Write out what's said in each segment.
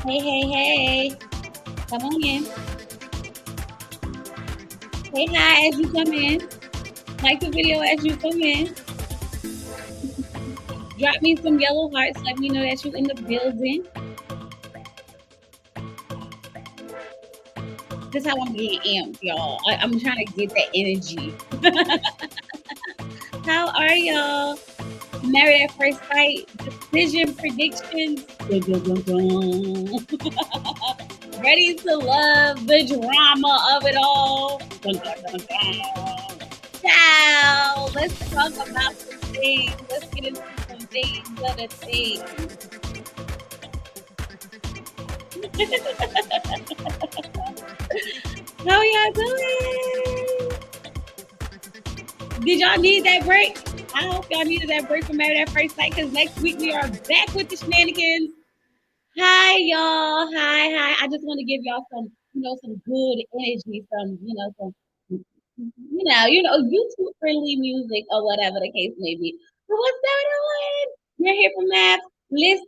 Hey. Come on in. Say hi as you come in. Like the video as you come in. Drop me some yellow hearts. Let me know that you're in the building. This is how I'm getting amped, y'all. I'm trying to get that energy. How are y'all? Married at First Sight, decision predictions. Ready to love the drama of it all. Ciao. Let's talk about some things. Let's get into some things, other things. How y'all doing? Did y'all need that break? I hope y'all needed that break from Married at First Sight, because next week we are back with the shenanigans. Hi, y'all. Hi. I just want to give y'all some, some good energy, some, YouTube friendly music or whatever the case may be. So what's going on? You're here for maps. Listen.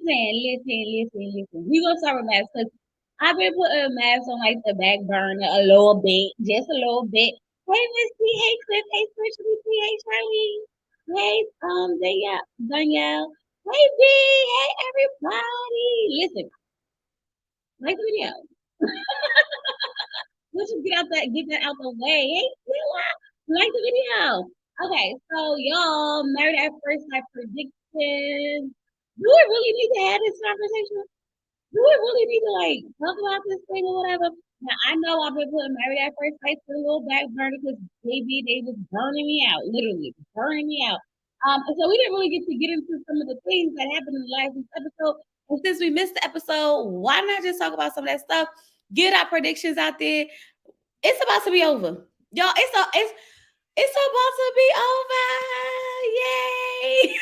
We gonna start with maps because I've been putting maps on like the back burner a little bit, just a little bit. Hey, Missy. Hey, Cliff. Hey, Switchy. Hey, Charlie. Hey, Danielle. Hey, B. Hey, everybody. Listen, like the video. Let's just get that out the way. Hey, Silla, like the video. Okay, so y'all, Married at First Sight predictions. Do we really need to have this conversation? Do we really need to like talk about this thing or whatever? Now I know I've been putting Married at First Sight to a little back burner because baby, they was burning me out, literally burning me out. So we didn't really get into some of the things that happened in the last week's episode. And since we missed the episode, why not just talk about some of that stuff? Get our predictions out there. It's about to be over, y'all. It's about to be over. Yay!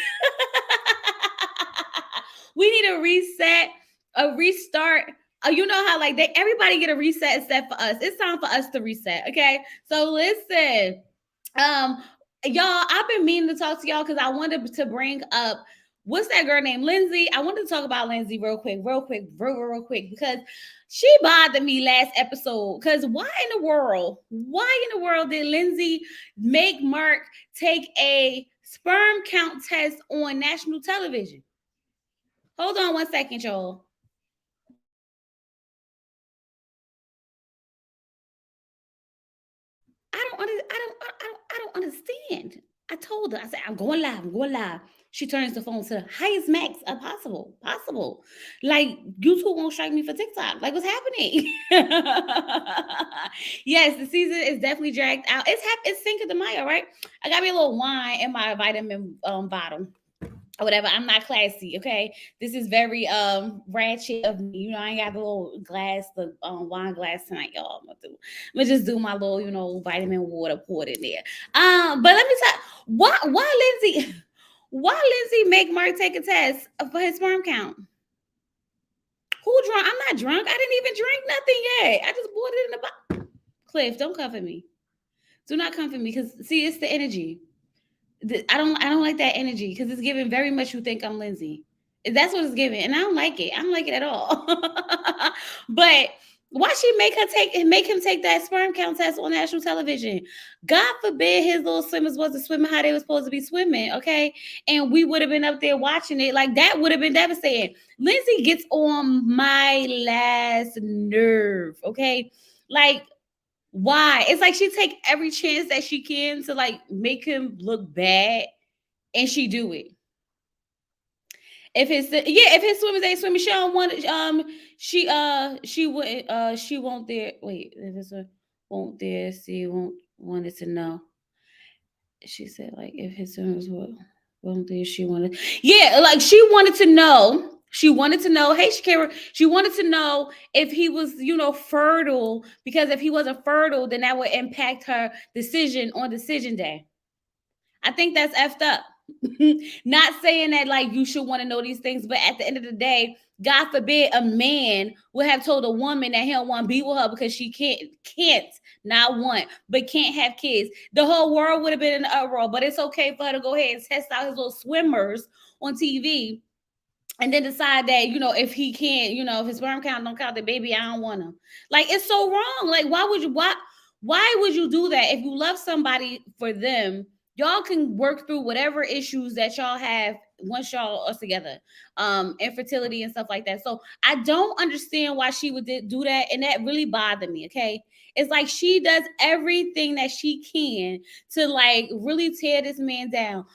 We need a reset, a restart. You know how like everybody get a reset except for us. It's time for us to reset. Okay. So listen, y'all, I've been meaning to talk to y'all because I wanted to bring up what's that girl named Lindsay. I wanted to talk about Lindsay real quick, because she bothered me last episode. Because why in the world did Lindsay make Mark take a sperm count test on national television? Hold on 1 second, y'all. I don't understand. I told her, I said, I'm going live. She turns the phone to the highest max possible. Like, YouTube won't strike me for TikTok. Like, what's happening? Yes, the season is definitely dragged out. It's Cinco de Mayo, right? I got me a little wine in my vitamin bottle. Or whatever. I'm not classy, okay? This is very ratchet of me. I ain't got the little glass, the wine glass tonight, y'all. I'm gonna just do my little, vitamin water poured in there. But let me tell Why Lindsay? Why Lindsay make Mark take a test for his sperm count? Who drunk? I'm not drunk. I didn't even drink nothing yet. I just bought it in the box. Cliff, don't comfort me. Do not comfort me because see, it's the energy. I don't like that energy because it's giving very much you think I'm Lindsay. That's what it's giving, and I don't like it. I don't like it at all. But why she make him take that sperm count test on national television? God forbid his little swimmers wasn't swimming how they were supposed to be swimming, okay? And we would have been up there watching it. Like that would have been devastating. Lindsay gets on my last nerve, okay? Like why? It's like she take every chance that she can to like make him look bad, and she do it. If his swimmers ain't swimming, she don't want it. She wouldn't. She won't there. Wait, if it's a won't there. See, won't wanted to know. She said like if his swimmers won't there. She wanted. Yeah, like she wanted to know. She wanted to know. Hey, Shakira. She wanted to know if he was, fertile. Because if he wasn't fertile, then that would impact her decision on decision day. I think that's effed up. Not saying that like you should want to know these things, but at the end of the day, God forbid a man would have told a woman that he don't want to be with her because she can't not want, but can't have kids. The whole world would have been in an uproar, but it's okay for her to go ahead and test out his little swimmers on TV and then decide that if he can't, if his sperm count don't count, the baby, I don't want him. Like it's so wrong. Like why would you do that? If you love somebody for them, y'all can work through whatever issues that y'all have once y'all are together, infertility and stuff like that. So I don't understand why she would do that, and that really bothered me. Okay, it's like she does everything that she can to like really tear this man down.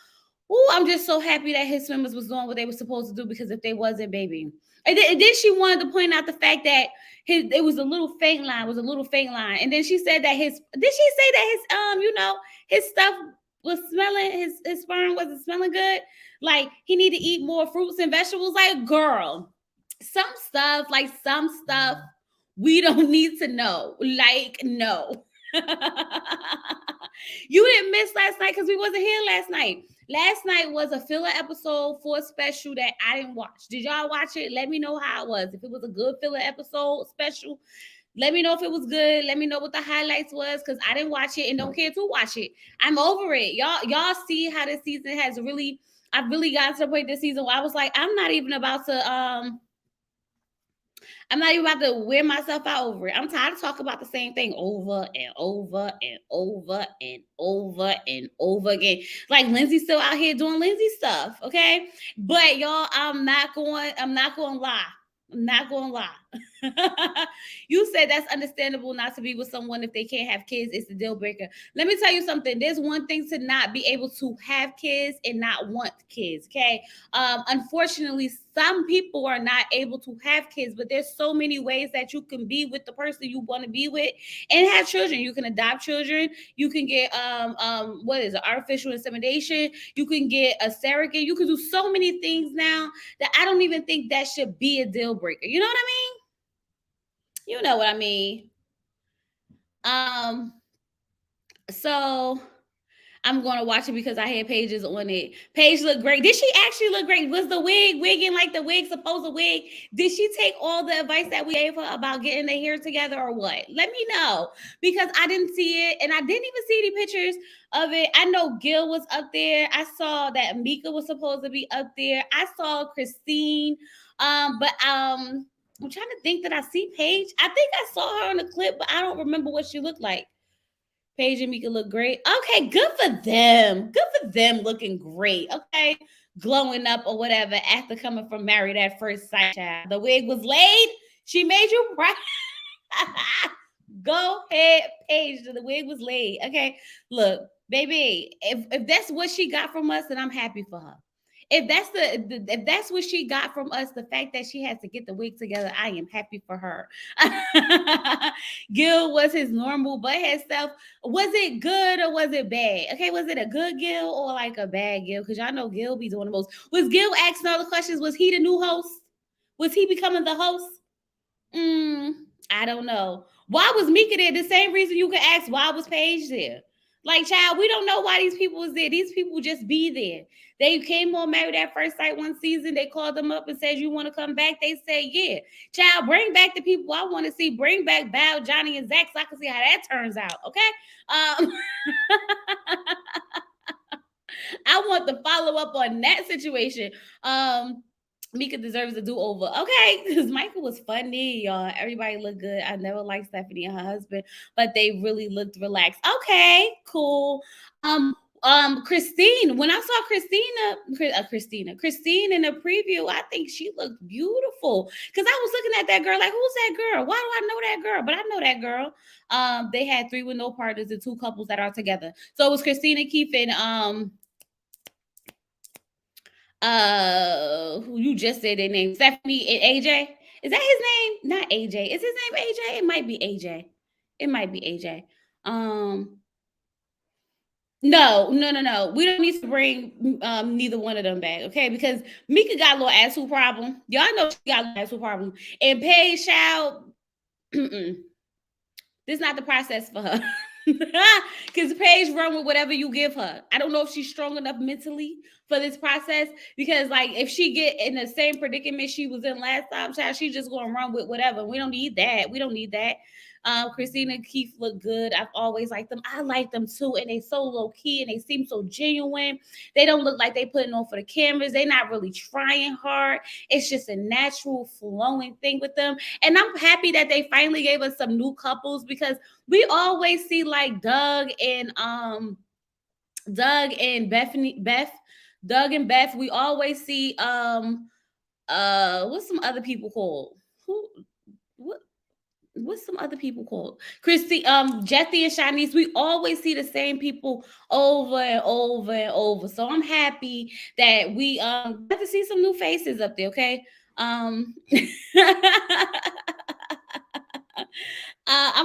Oh, I'm just so happy that his swimmers was doing what they were supposed to do, because if they wasn't, baby. And then she wanted to point out the fact that it was a little faint line, and then she said that did she say that his stuff was smelling, his sperm wasn't smelling good, like he need to eat more fruits and vegetables. Like, girl, some stuff we don't need to know. Like, no. You didn't miss last night because we wasn't here last night. Last night was a filler episode for a special that I didn't watch. Did y'all watch it? Let me know how it was. If it was a good filler episode special, let me know if it was good. Let me know what the highlights was, because I didn't watch it and don't care to watch it. I'm over it. Y'all see how this season has really, I've really gotten to the point this season where I was like, I'm not even about to wear myself out over it. I'm tired of talking about the same thing over and over and over and over and over again. Like Lindsay's still out here doing Lindsay stuff, okay? But y'all, I'm not going to lie. I'm not going to lie. You said that's understandable not to be with someone if they can't have kids. It's the deal breaker. Let me tell you something. There's one thing to not be able to have kids and not want kids, okay? Unfortunately, some people are not able to have kids, but there's so many ways that you can be with the person you want to be with and have children. You can adopt children. You can get what is it, artificial insemination. You can get a surrogate. You can do so many things now that I don't even think that should be a deal breaker. You know what I mean? You know what I mean? Um, so I'm going to watch it because I had Paige's on it. Paige looked great. Did she actually look great? Was the wigging like the wig supposed to wig? Did she take all the advice that we gave her about getting their hair together or what? Let me know, because I didn't see it, and I didn't even see any pictures of it. I know Gil was up there. I saw that Mika was supposed to be up there. I saw Christine, but I'm trying to think, that I see Paige. I think I saw her in the clip, but I don't remember what she looked like. Paige and Mika look great. Okay, good for them. Good for them looking great. Okay, glowing up or whatever after coming from Married at First Sight. Child. The wig was laid. She made you proud. Go ahead, Paige. The wig was laid. Okay, look, baby. If that's what she got from us, then I'm happy for her. If that's what she got from us, the fact that she has to get the wig together, I am happy for her. Gil was his normal butthead self. Was it good or was it bad? Okay, was it a good Gil or like a bad Gil? Because y'all know Gil be doing the most. Was Gil asking all the questions? Was he the new host? Was he becoming the host? I don't know. Why was Mika there? The same reason you could ask why was Paige there. Like, child, we don't know why these people is there. These people just be there. They came on Married at First Sight one season. They called them up and said, "You want to come back?" They say, "Yeah." Child, bring back the people I want to see. Bring back Bow, Johnny, and Zach so I can see how that turns out. Okay. Um, I want the follow up on that situation. Mika deserves a do over. Okay, because Michael was funny, y'all. Everybody looked good. I never liked Stephanie and her husband, but they really looked relaxed. Okay, cool. Christine. When I saw Christine in the preview, I think she looked beautiful. Because I was looking at that girl like, who's that girl? Why do I know that girl? But I know that girl. They had 3 with no partners and 2 couples that are together. So it was Christina Keefe and who you just said their name, Stephanie and AJ. Is that his name? Not AJ. Is his name AJ? It might be AJ. It might be AJ. No. We don't need to bring neither one of them back, okay? Because Mika got a little attitude problem. Y'all know she got a little attitude problem. And Paige Child, this is not the process for her. Because Paige run with whatever you give her. I don't know if she's strong enough mentally for this process, because like if she get in the same predicament she was in last time, child, she's just gonna run with whatever. We don't need that. We don't need that. Christina Keith look good. I've always liked them. I like them too, and they so low key and they seem so genuine. They don't look like they putting on for the cameras. They're not really trying hard. It's just a natural flowing thing with them. And I'm happy that they finally gave us some new couples, because we always see like Doug and Beth. We always see what's some other people called? What's some other people called? Christy, Jethy and Shanice. We always see the same people over and over and over. So I'm happy that we got to see some new faces up there, okay? I'm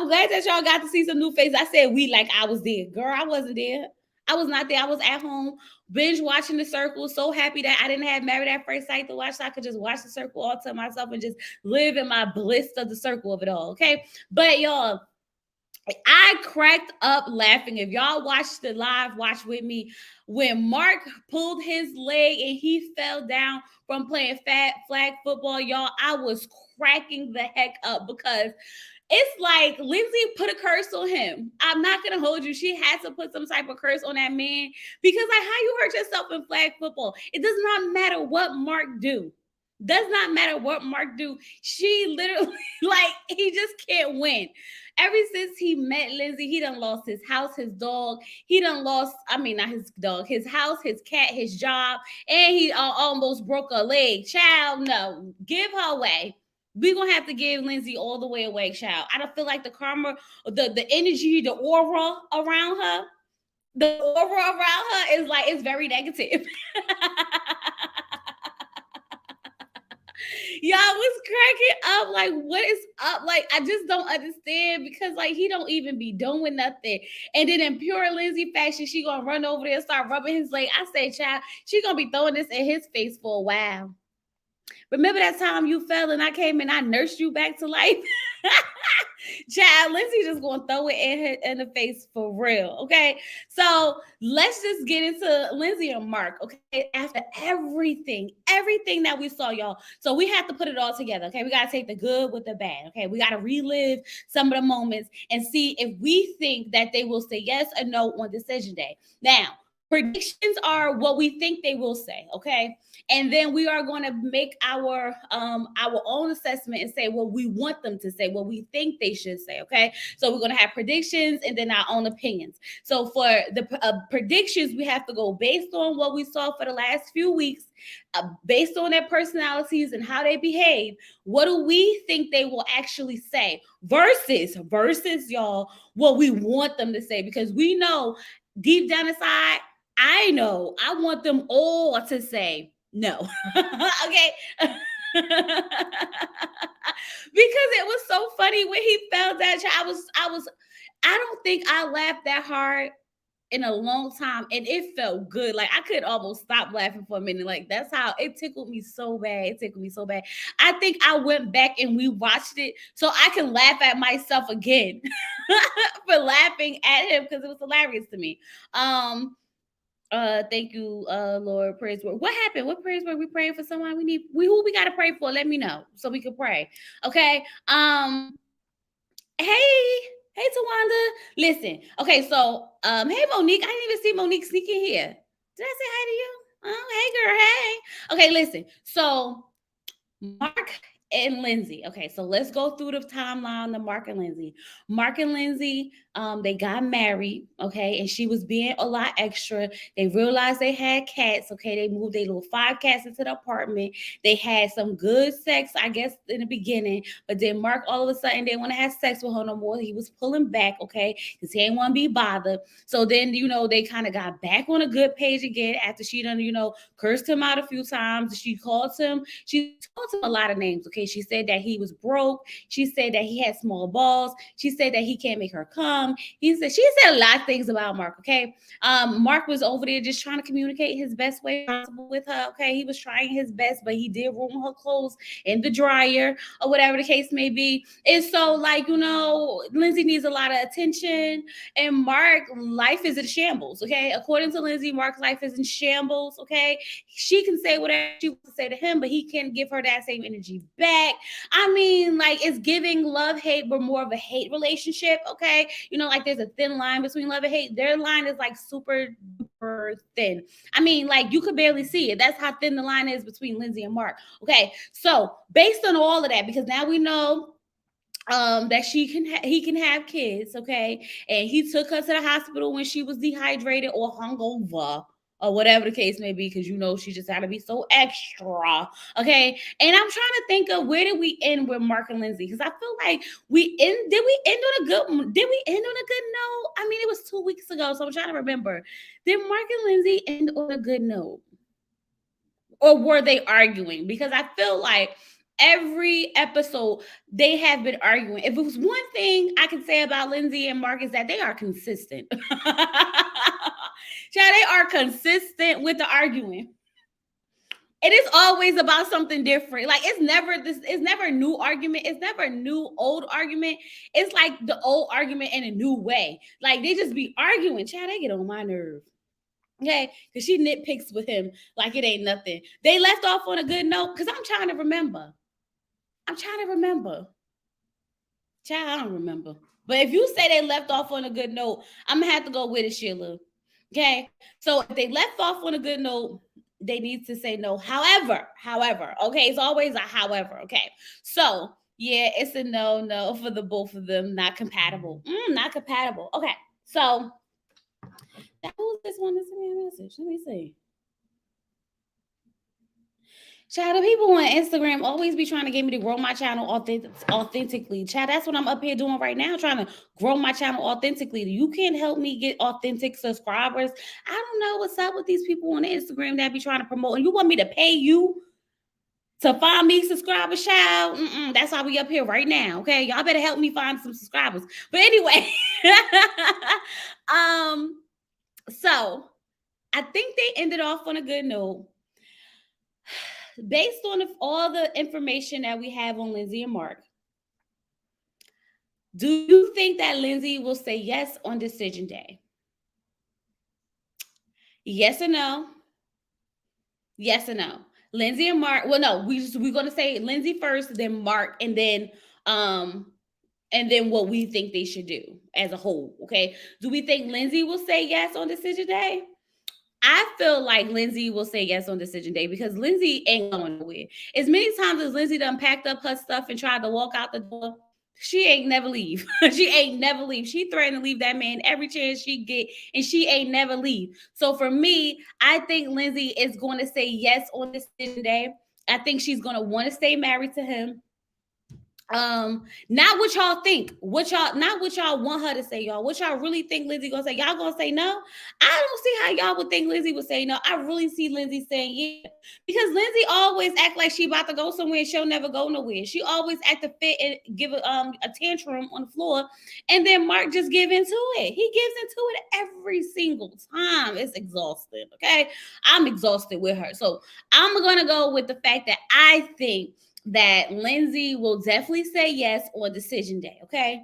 glad that y'all got to see some new faces. I said we like I was there. Girl, I wasn't there. I was not there. I was at home binge watching The Circle. So happy that I didn't have Married at First Sight to watch, so I could just watch The Circle all to myself and just live in my bliss of the circle of it all. Okay. But y'all, I cracked up laughing. If y'all watched the live watch with me, when Mark pulled his leg and he fell down from playing flag football, y'all, I was cracking the heck up, because it's like Lindsay put a curse on him. I'm not gonna hold you. She had to put some type of curse on that man, because like, how you hurt yourself in flag football? It does not matter what Mark do. Does not matter what Mark do. She literally like he just can't win. Ever since he met Lindsay, he done lost his house, his dog. He done lost, I mean, not his dog, his house, his cat, his job, and he almost broke a leg. Child, no, give her away. We're gonna have to give Lindsay all the way away, child. I don't feel like the karma, the energy, the aura around her, is like, it's very negative. Y'all was cracking up. Like, what is up? Like, I just don't understand, because like he don't even be doing nothing. And then in pure Lindsay fashion, she gonna run over there and start rubbing his leg. I say, child, she gonna be throwing this in his face for a while. Remember that time you fell and I came and I nursed you back to life? Child, Lindsay just gonna throw it in the face for real. Okay. So let's just get into Lindsay and Mark. Okay. After everything that we saw, y'all. So we have to put it all together. Okay. We gotta take the good with the bad. Okay. We gotta relive some of the moments and see if we think that they will say yes or no on decision day. Now, predictions are what we think they will say, okay? And then we are going to make our own assessment and say what we want them to say, what we think they should say, okay? So we're going to have predictions and then our own opinions. So for the predictions, we have to go based on what we saw for the last few weeks, based on their personalities and how they behave. What do we think they will actually say versus y'all, what we want them to say? Because we know deep down inside, I know I want them all to say no. Okay. Because it was so funny when he fell down. I don't think I laughed that hard in a long time, and it felt good. Like I could almost stop laughing for a minute. Like that's how it tickled me so bad. It tickled me so bad. I think I went back and we watched it so I can laugh at myself again for laughing at him because it was hilarious to me. Thank you, Lord. Praise word. What happened? What praise word? We praying for someone we need. Who we gotta pray for? Let me know so we can pray. Okay. Hey, hey, Tawanda. Listen. Okay, so hey Monique. I didn't even see Monique sneaking here. Did I say hi to you? Oh, hey girl. Hey. Okay, listen. So Mark and Lindsay. Okay, so let's go through the timeline of Mark and Lindsay. Mark and Lindsay, they got married, okay, and she was being a lot extra. They realized they had cats, okay. They moved their little 5 cats into the apartment. They had some good sex, I guess, in the beginning, but then Mark all of a sudden didn't want to have sex with her no more. He was pulling back, okay, because he didn't want to be bothered. So then, they kind of got back on a good page again after she done, cursed him out a few times. She called him a lot of names. Okay. She said that he was broke. She said that he had small balls. She said that he can't make her come. She said a lot of things about Mark. Okay. Mark was over there just trying to communicate his best way possible with her. Okay. He was trying his best, but he did ruin her clothes in the dryer or whatever the case may be. And so, Lindsay needs a lot of attention, and Mark life is in shambles. Okay. According to Lindsay, Mark's life is in shambles. Okay. She can say whatever she wants to say to him, but he can't give her that same energy back. I mean, it's giving love, hate, but more of a hate relationship. Okay. There's a thin line between love and hate. Their line is super duper thin. I mean, you could barely see it. That's how thin the line is between Lindsay and Mark. Okay. So based on all of that, because now we know that he can have kids, okay, and he took her to the hospital when she was dehydrated or hungover or whatever the case may be, because she just had to be so extra, okay. And I'm trying to think of where did we end with Mark and Lindsay, because I feel like did we end on a good note? I mean, it was 2 weeks ago, so I'm trying to remember. Did Mark and Lindsay end on a good note, or were they arguing? Because I feel like every episode they have been arguing. If it was one thing I can say about Lindsay and Mark is that they are consistent. They are consistent with the arguing. It is always about something different. It's never a new argument. It's never a new old argument. It's like the old argument in a new way. They just be arguing. They get on my nerve. Okay, because she nitpicks with him like it ain't nothing. They left off on a good note, because I'm trying to remember. Child, I don't remember. But if you say they left off on a good note, I'm going to have to go with it, Sheila. Okay, so if they left off on a good note, they need to say no. However, okay, it's always a however, okay. So, yeah, it's a no for the both of them. Not compatible. Not compatible. Okay, so who's this one that sent me a message? Let me see. Child, the people on Instagram always be trying to get me to grow my channel authentically. Child, that's what I'm up here doing right now, trying to grow my channel authentically. You can't help me get authentic subscribers. I don't know what's up with these people on Instagram that be trying to promote. And you want me to pay you to find me subscribers, child? That's why we up here right now, okay? Y'all better help me find some subscribers. But anyway, so I think they ended off on a good note. Based on all the information that we have on Lindsay and Mark, do you think that Lindsay will say yes on decision day? Yes or no? Yes or no? Lindsay and Mark. Well, no, we're gonna say Lindsay first, then Mark, and then what we think they should do as a whole. Okay. Do we think Lindsay will say yes on decision day? I feel like Lindsay will say yes on decision day, because Lindsay ain't going nowhere. As many times as Lindsay done packed up her stuff and tried to walk out the door, she ain't never leave. She ain't never leave. She threatened to leave that man every chance she get, and she ain't never leave. So for me, I think Lindsay is going to say yes on decision day. I think she's going to want to stay married to him. Not what y'all think, what y'all not what y'all want her to say, y'all. What y'all really think Lindsay gonna say? Y'all gonna say no? I don't see how y'all would think Lindsay would say no. I really see Lindsay saying yeah, because Lindsay always act like she about to go somewhere and she'll never go nowhere. She always act a fit and give a tantrum on the floor, and then Mark just give into it. He gives into it every single time. It's exhausting. Okay, I'm exhausted with her, so I'm gonna go with the fact that I think that Lindsay will definitely say yes on decision day. Okay.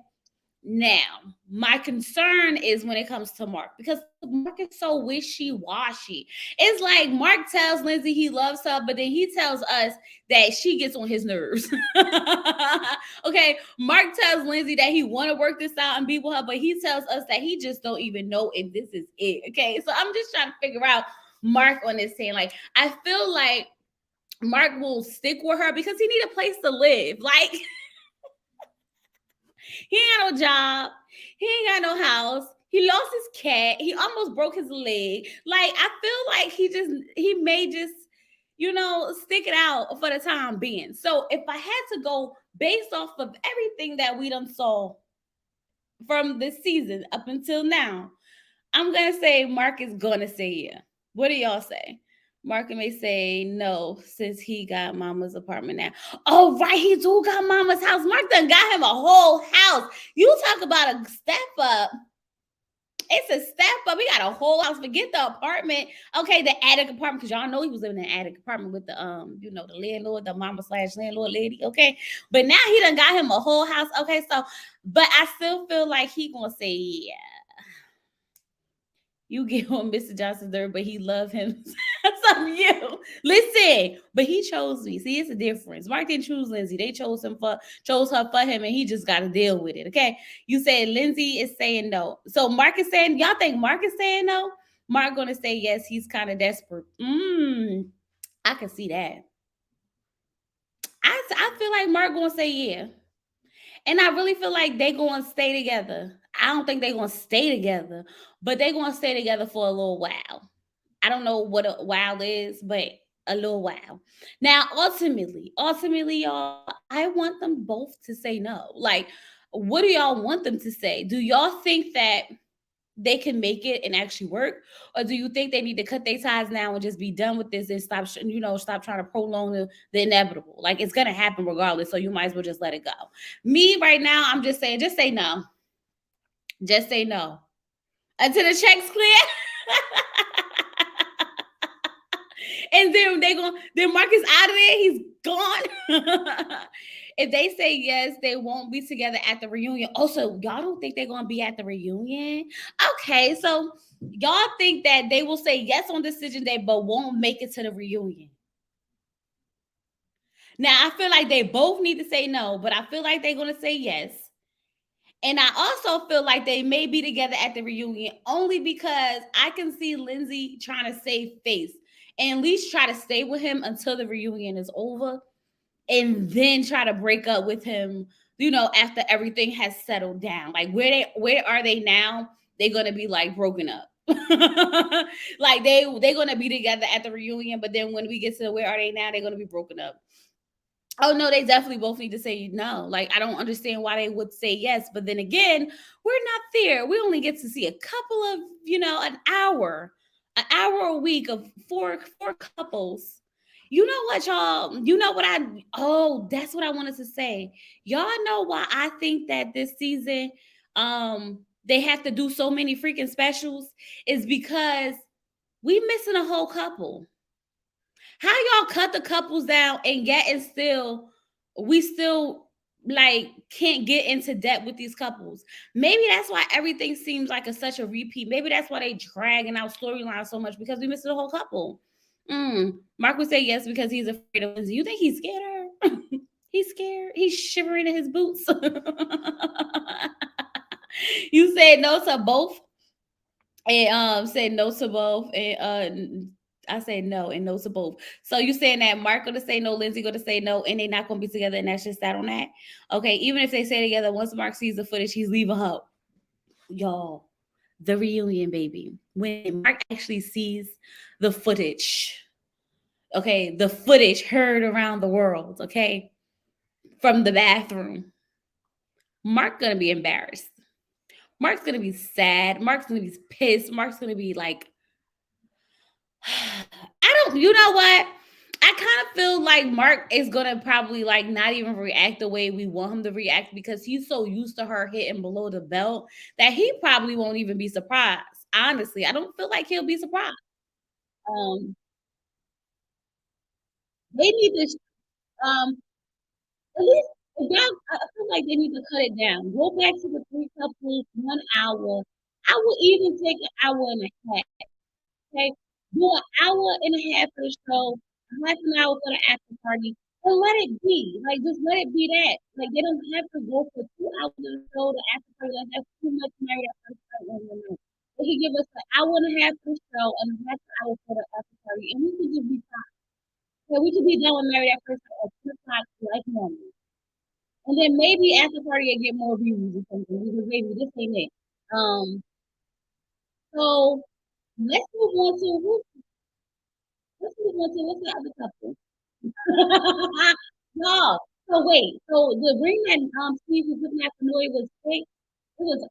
Now, my concern is when it comes to Mark, because Mark is so wishy washy. It's like Mark tells Lindsay he loves her, but then he tells us that she gets on his nerves. Okay, Mark tells Lindsay that he want to work this out and be with her, but he tells us that he just don't even know if this is it. Okay, so I'm just trying to figure out Mark on this thing. Like, I feel like Mark will stick with her because he need a place to live. Like, he ain't got no job. He ain't got no house. He lost his cat. He almost broke his leg. Like, I feel like he may just, stick it out for the time being. So if I had to go based off of everything that we done saw from this season up until now, I'm gonna say Mark is gonna say yeah. What do y'all say? Mark may say no since he got mama's apartment now. Oh, right, he do got mama's house. Mark done got him a whole house. You talk about a step up. It's a step up. He got a whole house. Forget the apartment. Okay, the attic apartment, because y'all know he was living in an attic apartment with the landlord, the mama slash landlord lady. Okay. But now he done got him a whole house. Okay, so but I still feel like he gonna say yeah. You get on Mr. Johnson's nerve, but he love him. Some you. Listen, but he chose me. See, it's a difference. Mark didn't choose Lindsay. They chose her for him, and he just got to deal with it. Okay. You said Lindsay is saying no. So Mark is saying, y'all think Mark is saying no? Mark gonna say yes, he's kind of desperate. I can see that. I feel like Mark gonna say yeah. And I really feel like they going to stay together. I don't think they going to stay together, but they going to stay together for a little while. I don't know what a while is, but a little while. Now, ultimately, y'all, I want them both to say no. Like, what do y'all want them to say? Do y'all think that they can make it and actually work, or do you think they need to cut their ties now and just be done with this and stop trying to prolong the inevitable? Like, it's gonna happen regardless, so you might as well just let it go. Me right now, I'm just saying, just say no. Just say no until the check's clear. And then Marcus out of there, he's gone. If they say yes, they won't be together at the reunion. Also, y'all don't think they're gonna be at the reunion? Okay, so y'all think that they will say yes on decision day, but won't make it to the reunion. Now I feel like they both need to say no, but I feel like they're gonna say yes. And I also feel like they may be together at the reunion only because I can see Lindsay trying to save face and at least try to stay with him until the reunion is over and then try to break up with him, after everything has settled down. Like where are they now? They're gonna be like broken up. Like they're gonna be together at the reunion, but then when we get to where are they now, they're gonna be broken up. Oh no, they definitely both need to say no. Like, I don't understand why they would say yes, but then again, we're not there. We only get to see a couple of, an hour a week of four couples. You know what, y'all? You know what that's what I wanted to say. Y'all know why I think that this season they have to do so many freaking specials is because we missing a whole couple. How y'all cut the couples down and yet and we still like can't get into debt with these couples? Maybe that's why everything seems like such a repeat. Maybe that's why they dragging out storylines so much because we missed the whole couple. Mark would say yes because he's afraid of Lindsay. You think he's scared of her? He's scared. He's shivering in his boots. You said no to both, and said no to both, and I said no and no to both. So you saying that Mark gonna say no, Lindsay gonna say no, and they not gonna be together, and that's just that on that? Okay, even if they stay together, once Mark sees the footage, he's leaving her. Y'all, the reunion, baby. When Mark actually sees the footage, okay, the footage heard around the world, okay, from the bathroom. Mark's gonna be embarrassed. Mark's gonna be sad. Mark's gonna be pissed. Mark's gonna be like, I don't, you know what? I kind of feel like Mark is gonna probably like not even react the way we want him to react because he's so used to her hitting below the belt that he probably won't even be surprised. Honestly, I don't feel like he'll be surprised. Um, they need to at least I feel like they need to cut it down. Go back to the three couples, 1 hour. I will even take an hour and a half. Okay, do an hour and a half for the show, half an hour for the after party, and let it be. Like just let it be that. Like they don't have to go for 2 hours of the show, the after party. Like that's too much married at first sight. No, no, no. They can give us an hour and a half for the show and a half an hour for the after party, and we could just be fine. So we could be done with married at first sight at 2 o'clock like normal. And then maybe after party I get more views or something because maybe this ain't it. So let's move on to what's the other couple? No. So wait. So the ring that Steve was looking at for Noe was fake. It was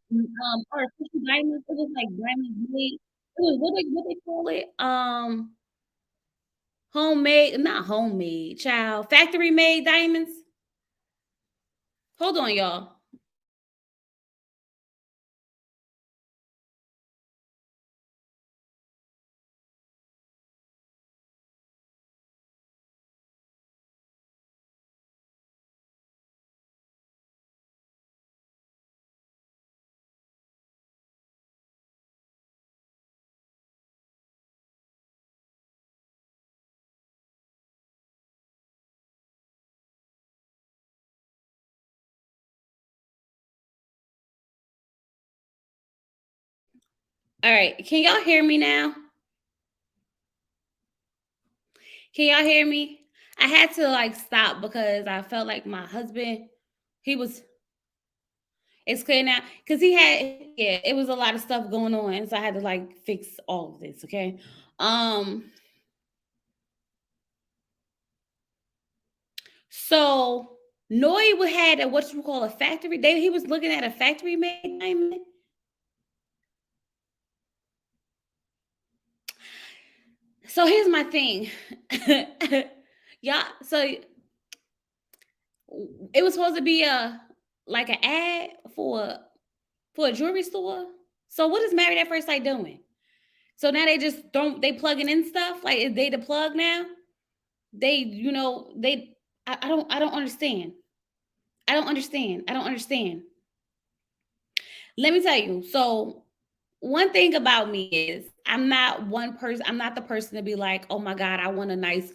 artificial diamonds. It was like diamonds made. It was what they call it? Homemade, not homemade, child. Factory made diamonds. Hold on, y'all. All right. Can y'all hear me now? Can y'all hear me? I had to like stop because I felt like my husband, he was, it's clear now. Because he had, yeah, it was a lot of stuff going on. So I had to like fix all of this. Okay. Um, so Noy had a what you call a factory. He was looking at a factory made diamond. So here's my thing. Yeah, so it was supposed to be a like an ad for a jewelry store. So what is Married at First Sight doing? So now they just don't they plugging in stuff? Like is they the plug now? They, they I don't understand. I don't understand. I don't understand. Let me tell you. So one thing about me is I'm not the person to be like, oh my God, I want a nice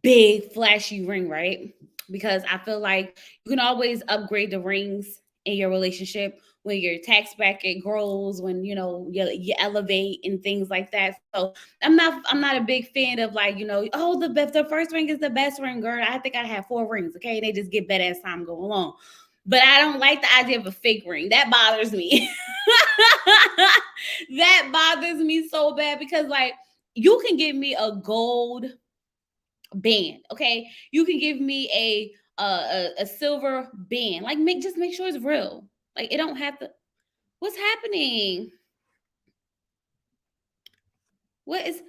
big flashy ring, right? Because I feel like you can always upgrade the rings in your relationship when your tax bracket grows, when you elevate and things like that. So I'm not a big fan of like, oh the first ring is the best ring, girl. I think I have 4 rings, okay? And they just get better as time go along. But I don't like the idea of a fake ring. That bothers me. That bothers me so bad because like you can give me a gold band, okay? You can give me a silver band. Like make sure it's real. Like it don't have to. What's happening? What is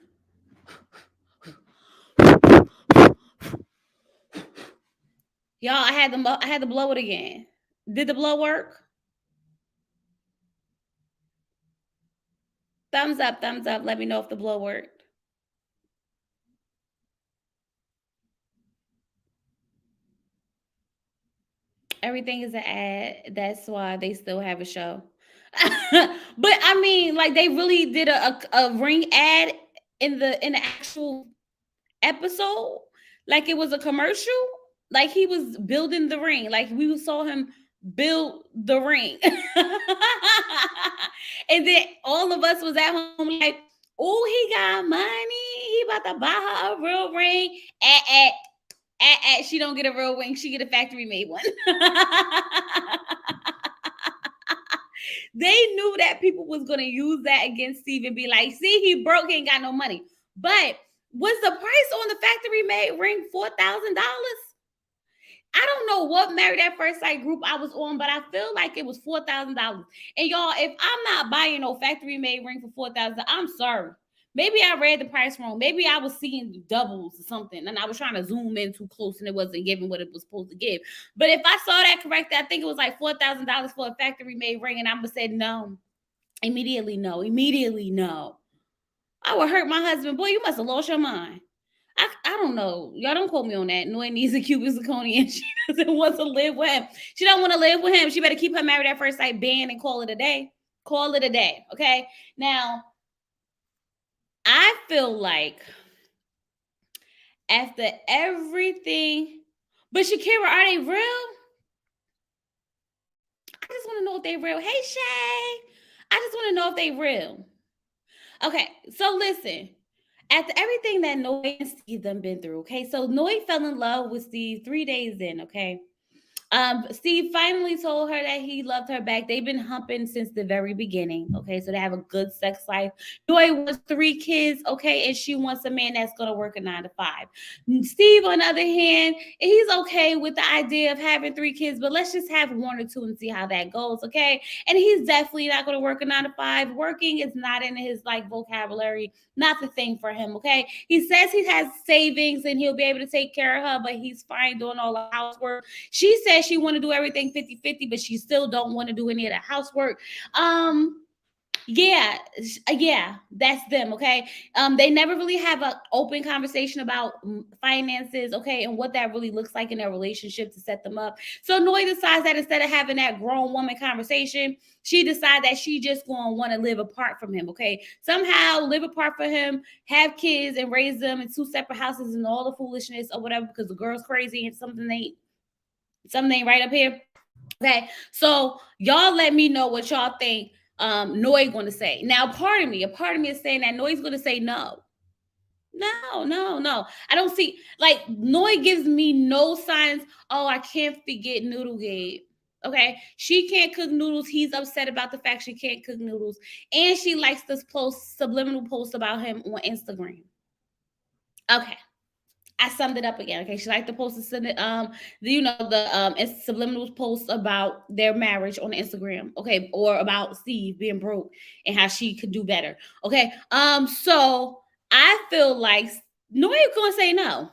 y'all? I had to blow it again. Did the blow work? Thumbs up, thumbs up. Let me know if the blow worked. Everything is an ad. That's why they still have a show. But I mean, like they really did a ring ad in the actual episode, like it was a commercial. Like he was building the ring. Like we saw him build the ring. And then all of us was at home like, oh, he got money. He about to buy her a real ring. She don't get a real ring. She get a factory made one. They knew that people was gonna use that against Steve and be like, see, he broke, he ain't got no money. But was the price on the factory made ring $4,000? I don't know what Married at First Sight group I was on, but I feel like it was $4,000. And y'all, if I'm not buying no factory made ring for 4,000, I'm sorry. Maybe I read the price wrong. Maybe I was seeing doubles or something, and I was trying to zoom in too close, and it wasn't giving what it was supposed to give. But if I saw that correctly, I think it was like $4,000 for a factory made ring, and I'm gonna say no, immediately, no, immediately, no. I would hurt my husband. Boy, you must have lost your mind. I don't know. Y'all don't quote me on that. Noy needs a Cuban zirconia and she doesn't want to live with him. She don't want to live with him. She better keep her Married at First Sight banned and call it a day. Call it a day. Okay. Now, I feel like after everything, but Shakira, are they real? I just want to know if they real. Hey Shay. I just want to know if they real. Okay, so listen. After everything that Noy and Steve done been through, okay, so Noy fell in love with Steve 3 days in, okay. Steve finally told her that he loved her back. They've been humping since the very beginning. Okay, so they have a good sex life. Joy wants 3 kids, okay, and she wants a man that's gonna work a 9 to 5. Steve, on the other hand, he's okay with the idea of having 3 kids, but let's just have 1 or 2 and see how that goes, okay? And he's definitely not gonna work a 9 to 5. Working is not in his like vocabulary, not the thing for him, okay? He says he has savings and he'll be able to take care of her, but he's fine doing all the housework. She says she want to do everything 50-50, but she still don't want to do any of the housework. Yeah, yeah, that's them. Okay. They never really have an open conversation about finances, okay, and what that really looks like in their relationship to set them up. So Noy decides that instead of having that grown woman conversation, she decides that she just gonna want to live apart from him, okay, somehow live apart from him, have kids and raise them in 2 separate houses and all the foolishness or whatever, because the girl's crazy and something ain't right up here. Okay, so y'all let me know what y'all think Noy gonna say. Now, a part of me is saying that Noy's gonna say no. No, no, no. I don't see like Noy gives me no signs. Oh, I can't forget Noodle Gabe. Okay, she can't cook noodles. He's upset about the fact she can't cook noodles, and she likes this post subliminal post about him on Instagram. Okay, I summed it up again. Okay, she liked to post the subliminal posts about their marriage on Instagram. Okay, or about Steve being broke and how she could do better. Okay, so I feel like Noya's gonna say no.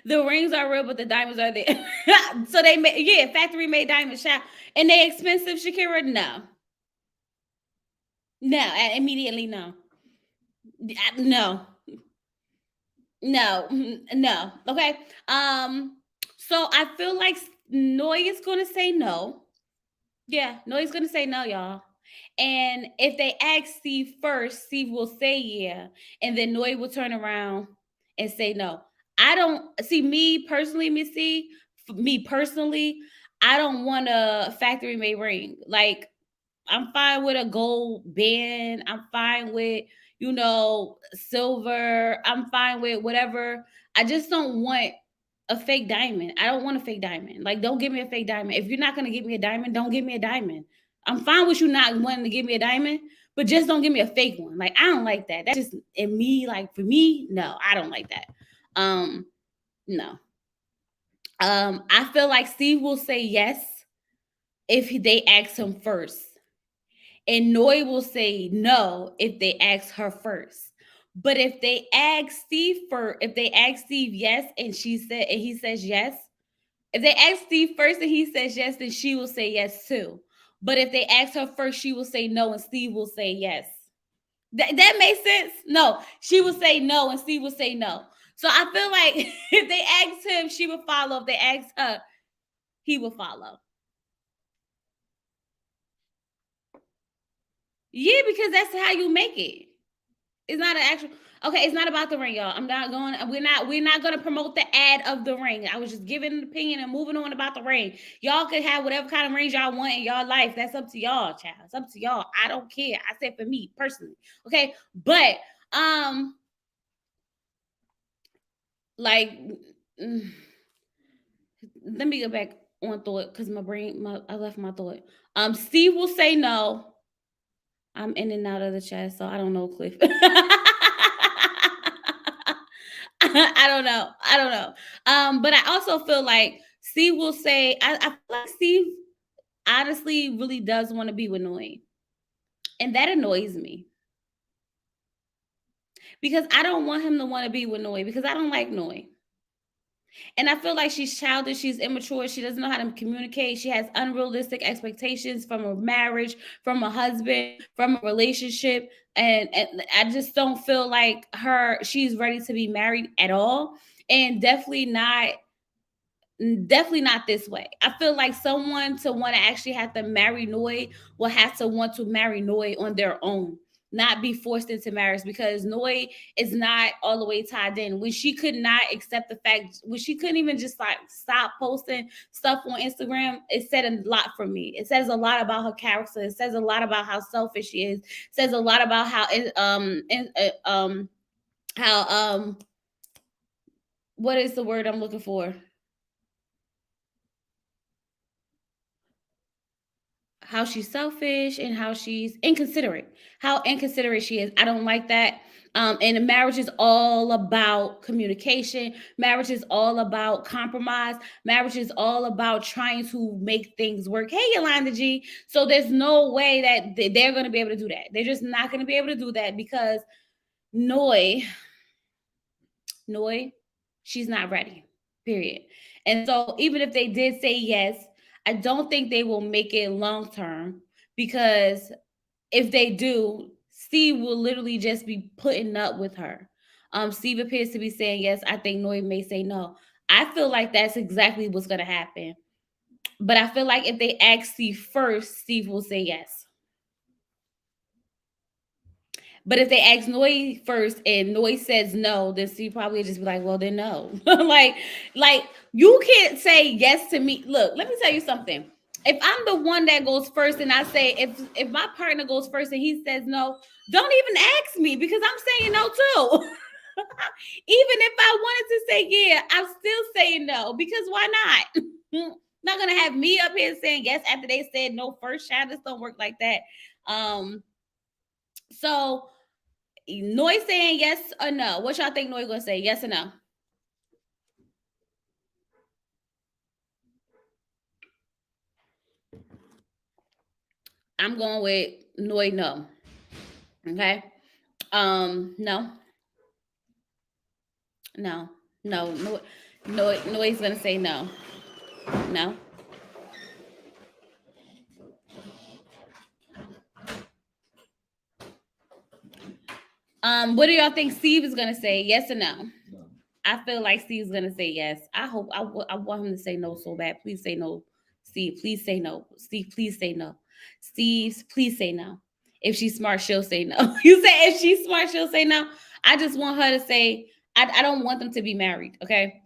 The rings are real, but the diamonds are there. So they made, yeah, factory made diamond shop, and they expensive. Shakira, no, no, immediately no, no. No, no. Okay. So I feel like Noy is gonna say no. Yeah, Noy's gonna say no, y'all. And if they ask Steve first, Steve will say yeah, and then Noy will turn around and say no. I don't see me personally, Missy. Me personally, I don't want a factory made ring. Like I'm fine with a gold band. I'm fine with, silver. I'm fine with whatever. I just don't want a fake diamond. I don't want a fake diamond. Like, don't give me a fake diamond. If you're not gonna give me a diamond, don't give me a diamond. I'm fine with you not wanting to give me a diamond, but just don't give me a fake one. Like, I don't like that. That's just in me. Like for me, no, I don't like that. No. I feel like Steve will say yes if they ask him first. And Noy will say no if they ask her first. But if they ask Steve yes and he says yes, if they ask Steve first and he says yes, then she will say yes too. But if they ask her first, she will say no and Steve will say yes. That makes sense? No, she will say no and Steve will say no. So I feel like if they ask him, she will follow. If they ask her, he will follow. Yeah, because that's how you make it. It's not an actual. Okay, it's not about the ring, y'all. I'm not going. We're not going to promote the ad of the ring. I was just giving an opinion and moving on about the ring. Y'all could have whatever kind of rings y'all want in y'all life. That's up to y'all, child. It's up to y'all. I don't care. I said for me personally. Okay, but like, mm, let me go back on thought because I left my thought. Steve will say no. I'm in and out of the chat, so I don't know, Cliff. I don't know. I don't know. But I also feel like Steve will say, I feel like Steve honestly really does want to be with Noi. And that annoys me because I don't want him to want to be with Noi because I don't like Noi. And I feel like she's childish, she's immature, she doesn't know how to communicate, she has unrealistic expectations from a marriage, from a husband, from a relationship. And I just don't feel like she's ready to be married at all. And definitely not this way. I feel like someone to want to actually have to marry Noi will have to want to marry Noi on their own, not be forced into marriage because Noi is not all the way tied in. When she could not accept the fact, when she couldn't even just like stop posting stuff on Instagram, it said a lot for me. It says a lot about her character. It says a lot about how selfish she is. It says a lot about how what is the word I'm looking for? How she's selfish and how she's inconsiderate. How inconsiderate she is. I don't like that. And marriage is all about communication. Marriage is all about compromise. Marriage is all about trying to make things work. Hey, Yolanda G. So there's no way that they're going to be able to do that. They're just not going to be able to do that because Noi, Noi, she's not ready. Period. And so even if they did say yes, I don't think they will make it long term because if they do, Steve will literally just be putting up with her. Steve appears to be saying yes. I think Noi may say no. I feel like that's exactly what's going to happen. But I feel like if they ask Steve first, Steve will say yes. But if they ask Noi first and Noi says no, then Steve probably just be like, well, then no. like you can't say yes to me. Look, let me tell you something. If I'm the one that goes first and I say if my partner goes first and he says no, don't even ask me because I'm saying no too. Even if I wanted to say yeah, I'm still saying no because why not? Not gonna have me up here saying yes after they said no first. Child, this don't work like that. So Noi saying yes or no? What y'all think Noi gonna say? Yes or no? I'm going with Noi no. Okay. No, no, no, no. Noi's gonna say no. No. What do y'all think Steve is gonna say? Yes or no? I feel like Steve's gonna say yes. I want him to say no so bad. Please say no, Steve. Please say no, Steve. Please say no, Steve. Please say no. If she's smart, she'll say no. You say if she's smart, she'll say no. I just want her to say. I don't want them to be married. Okay.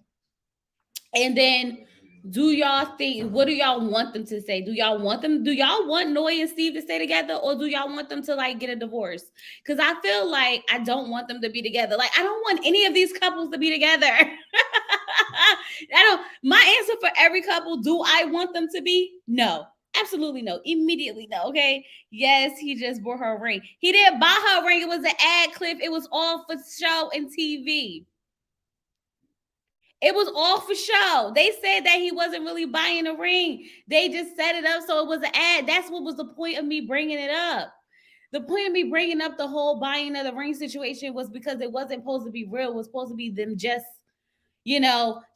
And then, do y'all think? What do y'all want them to say? Do y'all want them? Do y'all want Noi and Steve to stay together, or do y'all want them to like get a divorce? Because I feel like I don't want them to be together. Like I don't want any of these couples to be together. I don't. My answer for every couple: do I want them to be? No. Absolutely no. Immediately no. Okay. Yes, he just bought her a ring. He didn't buy her a ring. It was an ad clip. It was all for show and TV. It was all for show. They said that he wasn't really buying a ring. They just set it up so it was an ad. That's what was the point of me bringing it up. The point of me bringing up the whole buying of the ring situation was because it wasn't supposed to be real. It was supposed to be them just,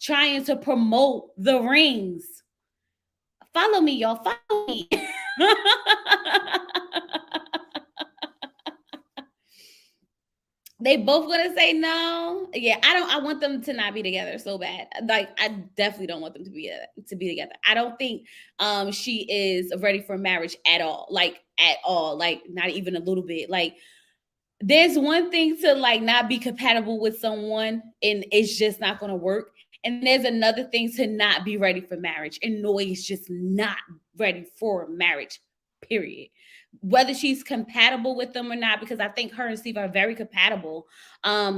trying to promote the rings. Follow me, y'all. Follow me. They both gonna say no. Yeah, I want them to not be together so bad. Like I definitely don't want them to be together. I don't think she is ready for marriage at all. Like at all. Like not even a little bit. Like there's one thing to like not be compatible with someone and it's just not going to work. And there's another thing to not be ready for marriage. And Noi is just not ready for marriage, period. Whether she's compatible with them or not, because I think her and Steve are very compatible.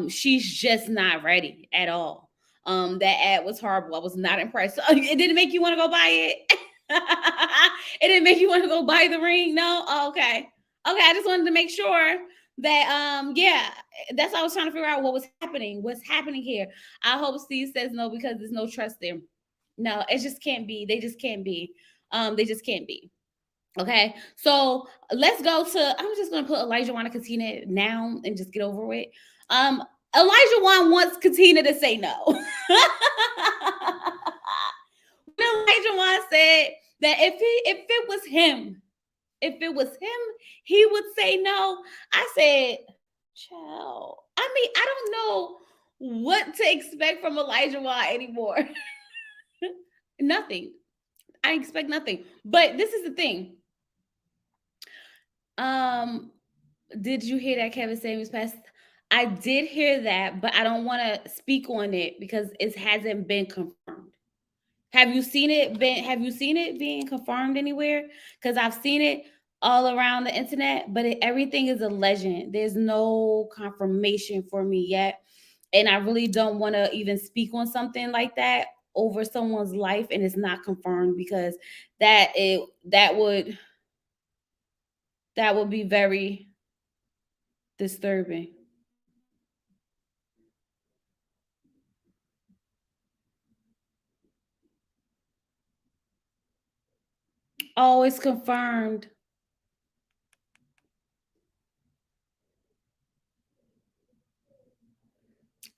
She's just not ready at all. That ad was horrible. I was not impressed. It didn't make you want to go buy it. It didn't make you want to go buy the ring. No, oh, okay. Okay, I just wanted to make sure that yeah, that's why I was trying to figure out what was happening. What's happening here? I hope Steve says no because there's no trust there. No, it just can't be. They just can't be. They just can't be. Okay, so let's go to. I'm just gonna put Elijah and Katina now and just get over it. Um, Olajuwon wants Katina to say no. Olajuwon said that if it was him, if it was him, he would say no. I said, child. I mean, I don't know what to expect from Olajuwon anymore. Nothing. I expect nothing. But this is the thing. Um, did you hear that Kevin Samuels passed? I did hear that, but I don't want to speak on it because it hasn't been confirmed. Have you seen it been have you seen it being confirmed anywhere? Because I've seen it all around the internet, but everything is a legend. There's no confirmation for me yet. And I really don't want to even speak on something like that over someone's life and it's not confirmed because that would be very disturbing. Oh, it's confirmed.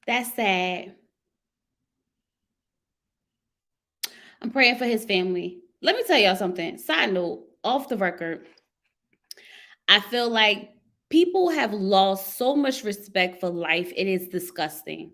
That's sad. I'm praying for his family. Let me tell y'all something. Side note, off the record, I feel like people have lost so much respect for life. It is disgusting.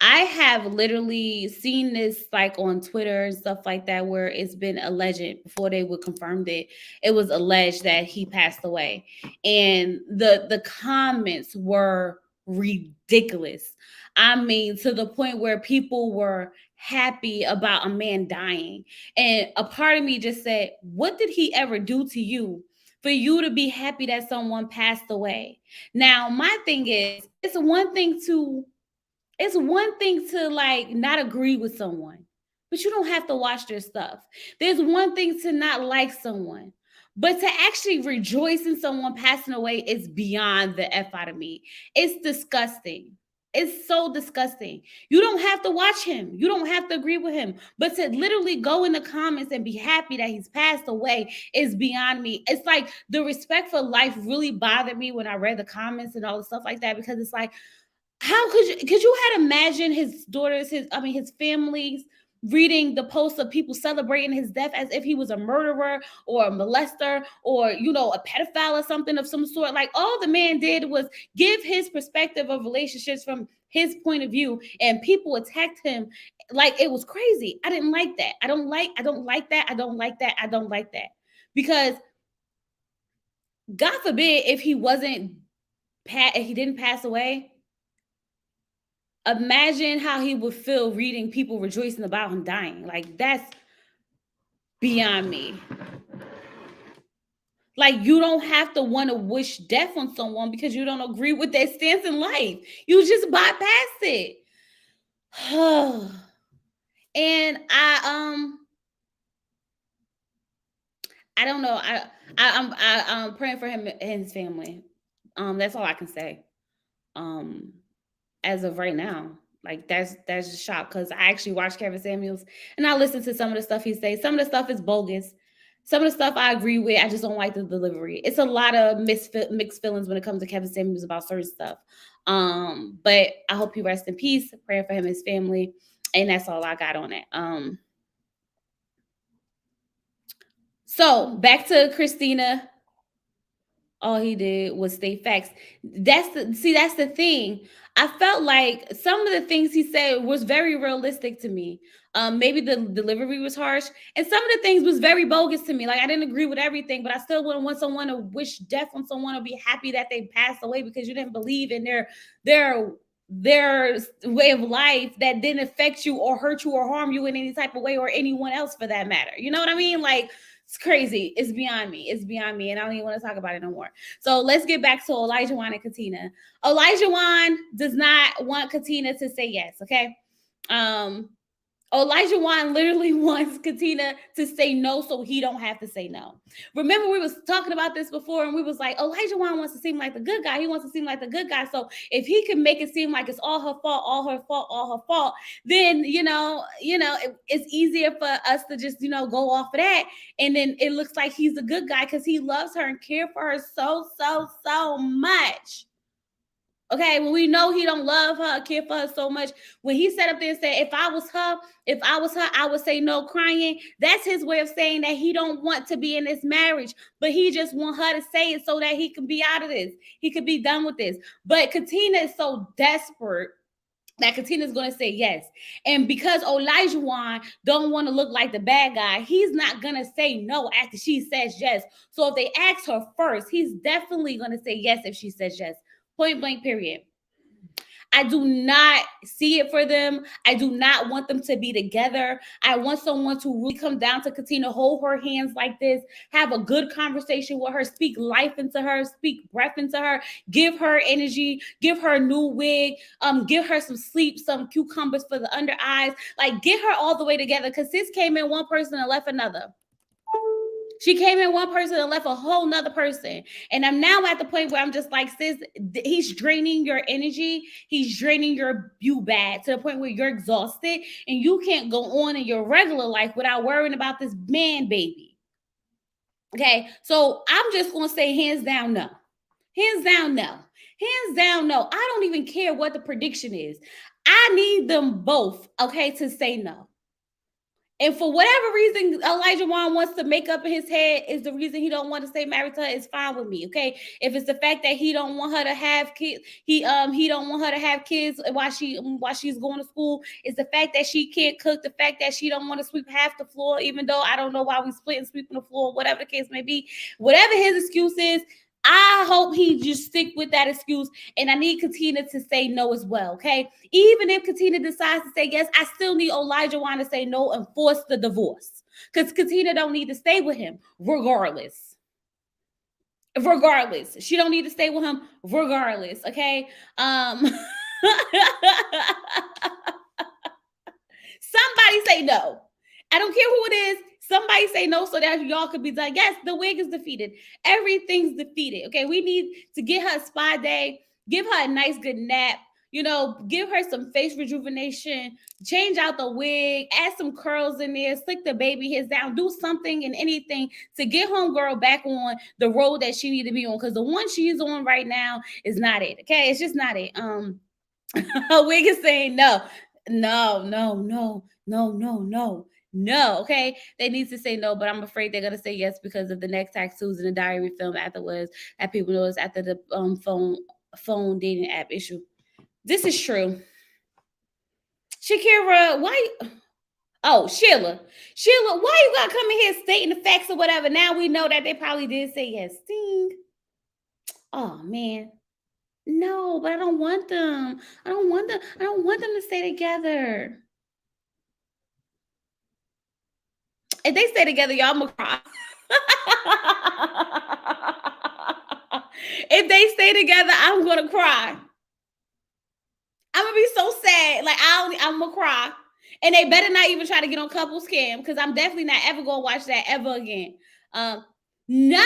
I have literally seen this like on Twitter and stuff like that where it's been alleged before they would confirm it. It was alleged that he passed away. And the comments were ridiculous. I mean, to the point where people were happy about a man dying. And a part of me just said, what did he ever do to you for you to be happy that someone passed away? Now, my thing is, it's one thing to like not agree with someone, but you don't have to watch their stuff. There's one thing to not like someone, but to actually rejoice in someone passing away is beyond the F out of me. It's disgusting. It's so disgusting. You don't have to watch him. You don't have to agree with him. But to literally go in the comments and be happy that he's passed away is beyond me. It's like the respect for life really bothered me when I read the comments and all the stuff like that because it's like, how could you had imagine his daughters, his families reading the posts of people celebrating his death as if he was a murderer or a molester or a pedophile or something of some sort. Like all the man did was give his perspective of relationships from his point of view, and people attacked him like it was crazy. I didn't like that. I don't like that. I don't like that. I don't like that. Because God forbid if he wasn't if he didn't pass away, imagine how he would feel reading people rejoicing about him dying. Like that's beyond me. Like you don't have to want to wish death on someone because you don't agree with their stance in life. You just bypass it. And I don't know. I'm praying for him and his family. That's all I can say. Um as of right now. Like that's just shock because I actually watched Kevin Samuels and I listened to some of the stuff he says. Some of the stuff is bogus. Some of the stuff I agree with. I just don't like the delivery. It's a lot of mixed feelings when it comes to Kevin Samuels about certain stuff. But I hope he rests in peace. Praying for him and his family. And that's all I got on it. So back to Christina, all he did was state facts. That's the thing. I felt like some of the things he said was very realistic to me. Maybe the delivery was harsh, and some of the things was very bogus to me. Like I didn't agree with everything, but I still wouldn't want someone to wish death on someone or be happy that they passed away because you didn't believe in their their way of life that didn't affect you or hurt you or harm you in any type of way or anyone else for that matter. You know what I mean? Like it's crazy. It's beyond me. It's beyond me. And I don't even want to talk about it no more. So let's get back to Olajuwon and Katina. Olajuwon does not want Katina to say yes. Okay. Um, Olajuwon literally wants Katina to say no so he don't have to say no. Remember, we was talking about this before, and we was like, Olajuwon wants to seem like the good guy. He wants to seem like the good guy. So if he can make it seem like it's all her fault, all her fault, all her fault, then it's easier for us to just go off of that, and then it looks like he's a good guy because he loves her and cares for her so much. Okay, when we know he don't love her, care for her so much. When he sat up there and said, if I was her, I would say no crying. That's his way of saying that he don't want to be in this marriage, but he just want her to say it so that he can be out of this. He could be done with this. But Katina is so desperate that Katina's going to say yes. And because Olajuwon don't want to look like the bad guy, he's not going to say no after she says yes. So if they ask her first, he's definitely going to say yes if she says yes. Point blank, period. I do not see it for them. I do not want them to be together. I want someone to really come down to Katina, hold her hands like this, have a good conversation with her, speak life into her, speak breath into her, give her energy, give her a new wig, give her some sleep, some cucumbers for the under eyes, like get her all the way together. Because sis came in one person and left another. She came in one person and left a whole nother person. And I'm now at the point where I'm just like, sis, he's draining your energy. He's draining you bad to the point where you're exhausted and you can't go on in your regular life without worrying about this man baby. Okay, so I'm just going to say hands down, no. Hands down, no. Hands down, no. I don't even care what the prediction is. I need them both, okay, to say no. And for whatever reason, Olajuwon wants to make up in his head is the reason he don't want to stay married to her. It's fine with me, okay? If it's the fact that he don't want her to have kids, he don't want her to have kids while she's going to school. It's the fact that she can't cook, the fact that she don't want to sweep half the floor, even though I don't know why we split and sweeping the floor, whatever the case may be. Whatever his excuse is, I hope he just stick with that excuse, and I need Katina to say no as well, okay? Even if Katina decides to say yes, I still need Olajuwon to say no and force the divorce, because Katina don't need to stay with him regardless. Regardless, she don't need to stay with him regardless, okay? Somebody say no. I don't care who it is. Somebody say no so that y'all could be done. Yes, the wig is defeated. Everything's defeated. Okay, we need to get her a spa day, give her a nice good nap, give her some face rejuvenation, change out the wig, add some curls in there, slick the baby hairs down, do something and anything to get homegirl back on the road that she need to be on. Because the one she's on right now is not it. Okay, it's just not it. Her wig is saying no. No, okay? They need to say no, but I'm afraid they're gonna say yes because of the next tattoos and the diary film afterwards that people know is after the phone dating app issue. This is true. Shakira, why? Oh, Sheila, why you gotta come in here stating the facts or whatever? Now we know that they probably did say yes. Sting. Oh man. No, but I don't want them. I don't want them to stay together. If they stay together, y'all, I'm gonna cry. If they stay together, I'm gonna cry. I'm gonna be so sad. Like I'm gonna cry. And they better not even try to get on couples cam because I'm definitely not ever gonna watch that ever again. No,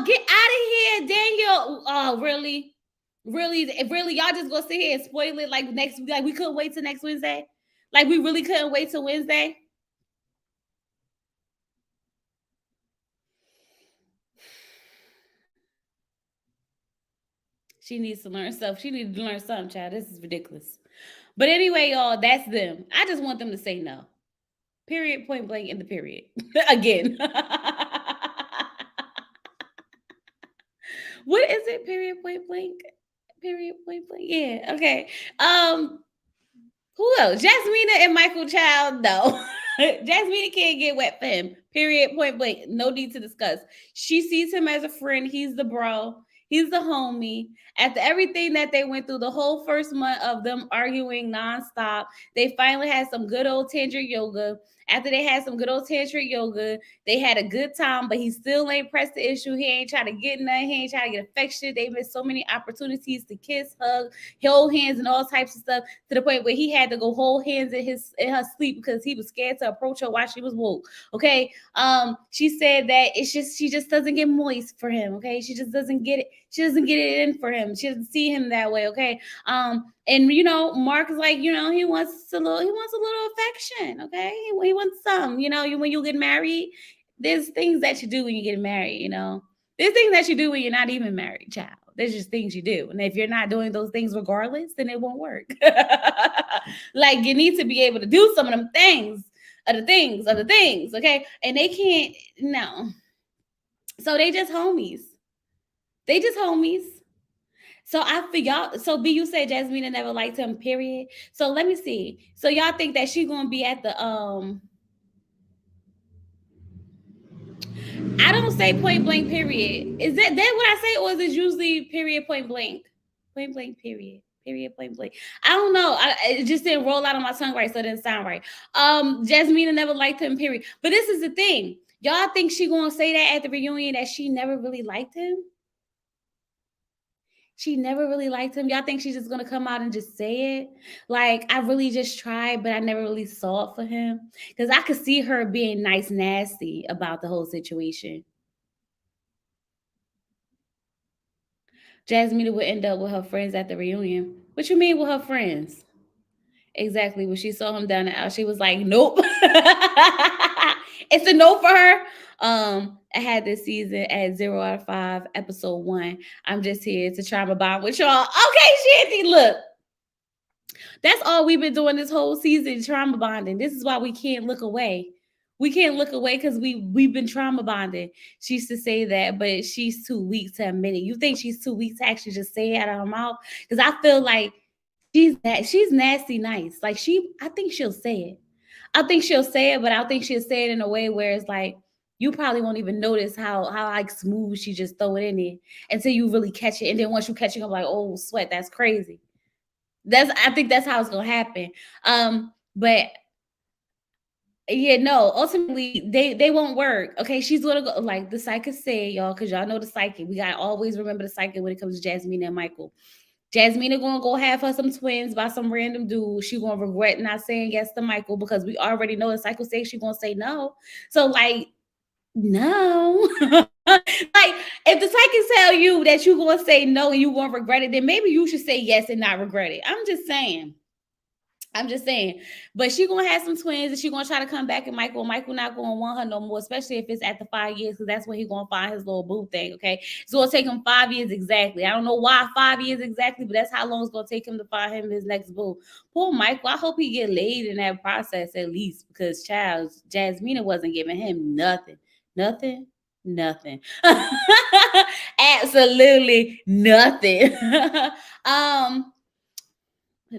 get out of here, Daniel. Oh, really? Really, y'all just gonna sit here and spoil it like next, like we couldn't wait till next Wednesday? Like we really couldn't wait till Wednesday? She needs to learn stuff. She needs to learn something, child. This is ridiculous. But anyway, y'all, that's them. I just want them to say no. Period, point blank, in the period. Again. What is it? Period, point blank. Period, point blank. Yeah, okay. Who else? Jasmina and Michael Child. No. Jasmina can't get wet for him. Period, point blank. No need to discuss. She sees him as a friend. He's the bro. He's the homie. After everything that they went through, the whole first month of them arguing nonstop, they finally had some good old Tantra yoga. After they had some good old tantric yoga, they had a good time, but he still ain't pressed the issue. He ain't trying to get nothing. He ain't trying to get affection. They missed so many opportunities to kiss, hug, hold hands, and all types of stuff, to the point where he had to go hold hands in her sleep because he was scared to approach her while she was woke. Okay. She said that she just doesn't get moist for him. Okay. She just doesn't get it. She doesn't get it in for him. She doesn't see him that way. Okay. And Mark is like, he wants a little affection. Okay. He wants some, when you get married, there's things that you do when you get married. There's things that you do when you're not even married, child. There's just things you do. And if you're not doing those things regardless, then it won't work. Like, you need to be able to do some of them things, other things, okay? And they can't, no. So they just homies. So I feel y'all. So B, you said Jasmina never liked him, period. So let me see. So y'all think that she gonna be at the I don't say point blank, period. Is that what I say, or is it usually period, point blank? Point blank, period. Period, point blank. I don't know. It just didn't roll out on my tongue right, so it didn't sound right. Jasmina never liked him, period. But this is the thing. Y'all think she gonna say that at the reunion, that she never really liked him? She never really liked him. Y'all think she's just gonna come out and just say it? Like, I really just tried, but I never really saw it for him. Because I could see her being nice, nasty about the whole situation. Jasmina would end up with her friends at the reunion. What you mean with her friends? Exactly. When she saw him down the aisle, she was like, "Nope." It's a no for her. I had this season at 0 out of 5, episode 1. I'm just here to try my bond with y'all. Okay, Shanty, look. That's all we've been doing this whole season, trauma bonding. This is why we can't look away. We can't look away because we've been trauma bonding. She used to say that, but she's too weak to admit it. You think she's too weak to actually just say it out of her mouth? Because I feel like she's nasty nice. Like, I think she'll say it. I think she'll say it, but I think she'll say it in a way where it's like, you probably won't even notice how like smooth she just throw it in there until you really catch it. And then once you catch it, you're like, oh sweat, that's crazy. I think that's how it's gonna happen. But yeah, no, ultimately they won't work. Okay, she's gonna go like the psychic said, y'all, because y'all know the psychic. We gotta always remember the psychic when it comes to Jasmina and Michael. Jasmina gonna go have her some twins by some random dude. She gonna regret not saying yes to Michael because we already know the psychic says she gonna say no. So like, no. Like, if the psychic tell you that you gonna say no and you gonna regret it, then maybe you should say yes and not regret it. I'm just saying. But she gonna have some twins, and she gonna try to come back. And Michael not gonna want her no more, especially if it's at the 5 years, because that's when he gonna find his little boo thing. Okay, it's gonna take him 5 years exactly. I don't know why 5 years exactly, but that's how long it's gonna take him to find him his next boo. Poor Michael. I hope he get laid in that process at least, because child, Jasmina wasn't giving him nothing. Absolutely nothing.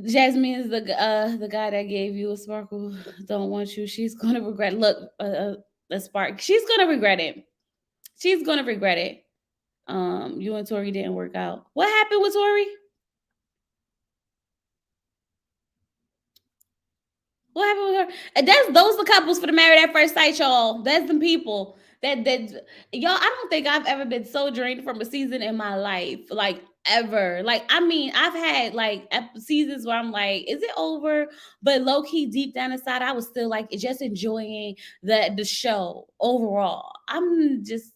Jasmine is the guy that gave you a sparkle. Don't want you. She's gonna regret. Look, the spark. She's gonna regret it. She's gonna regret it. You and Tori didn't work out. What happened with Tori? What happened with her? Those the couples for the Married at First Sight, y'all. That's the people that y'all. I don't think I've ever been so drained from a season in my life, like ever. Like, I mean, I've had like seasons where I'm like, is it over? But low key, deep down inside, I was still like just enjoying the show overall. I'm just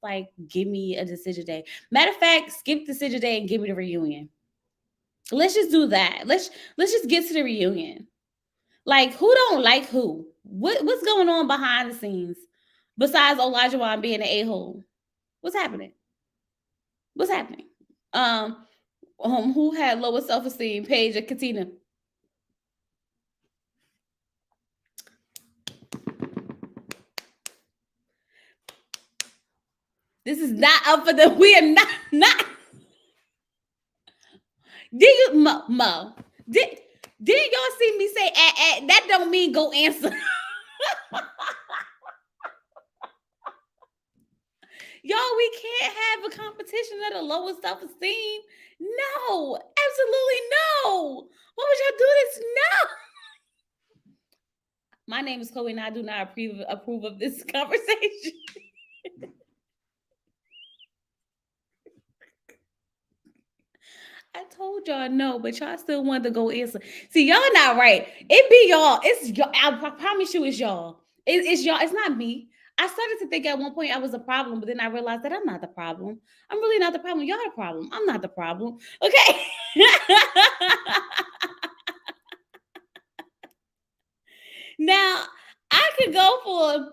like, give me a decision day. Matter of fact, skip decision day and give me the reunion. Let's just do that. Let's just get to the reunion. Like, who don't like who? What's going on behind the scenes besides Olajuwon being an a-hole? What's happening? What's happening? Who had lower self-esteem? Paige or Katina? This is not up for them. We are not. Did you Mo? Didn't y'all see me say that don't mean go answer? Y'all, we can't have a competition at a lower self-esteem. No, absolutely no. Why would y'all do this? No. My name is Chloe, and I do not approve of this conversation. I told y'all no, but y'all still wanted to go answer. See, y'all not right. It be y'all. It's y'all. I promise you, it's y'all. It's y'all. It's not me. I started to think at one point I was a problem, but then I realized that I'm not the problem. I'm really not the problem. Y'all the problem. I'm not the problem. Okay. Now I could go for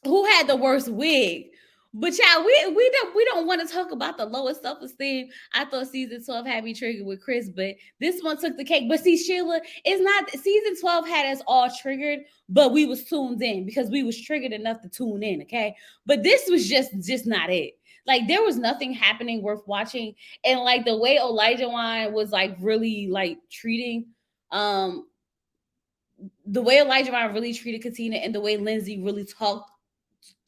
who had the worst wig. But y'all, we don't want to talk about the lowest self esteem. I thought season 12 had me triggered with Chris, but this one took the cake. But see, Sheila, it's not season 12 had us all triggered, but we was tuned in because we was triggered enough to tune in. Okay, but this was just not it. Like there was nothing happening worth watching, and like the way Olajuwon was like really like treating the way Elijah Ryan really treated Katina and the way Lindsay really talked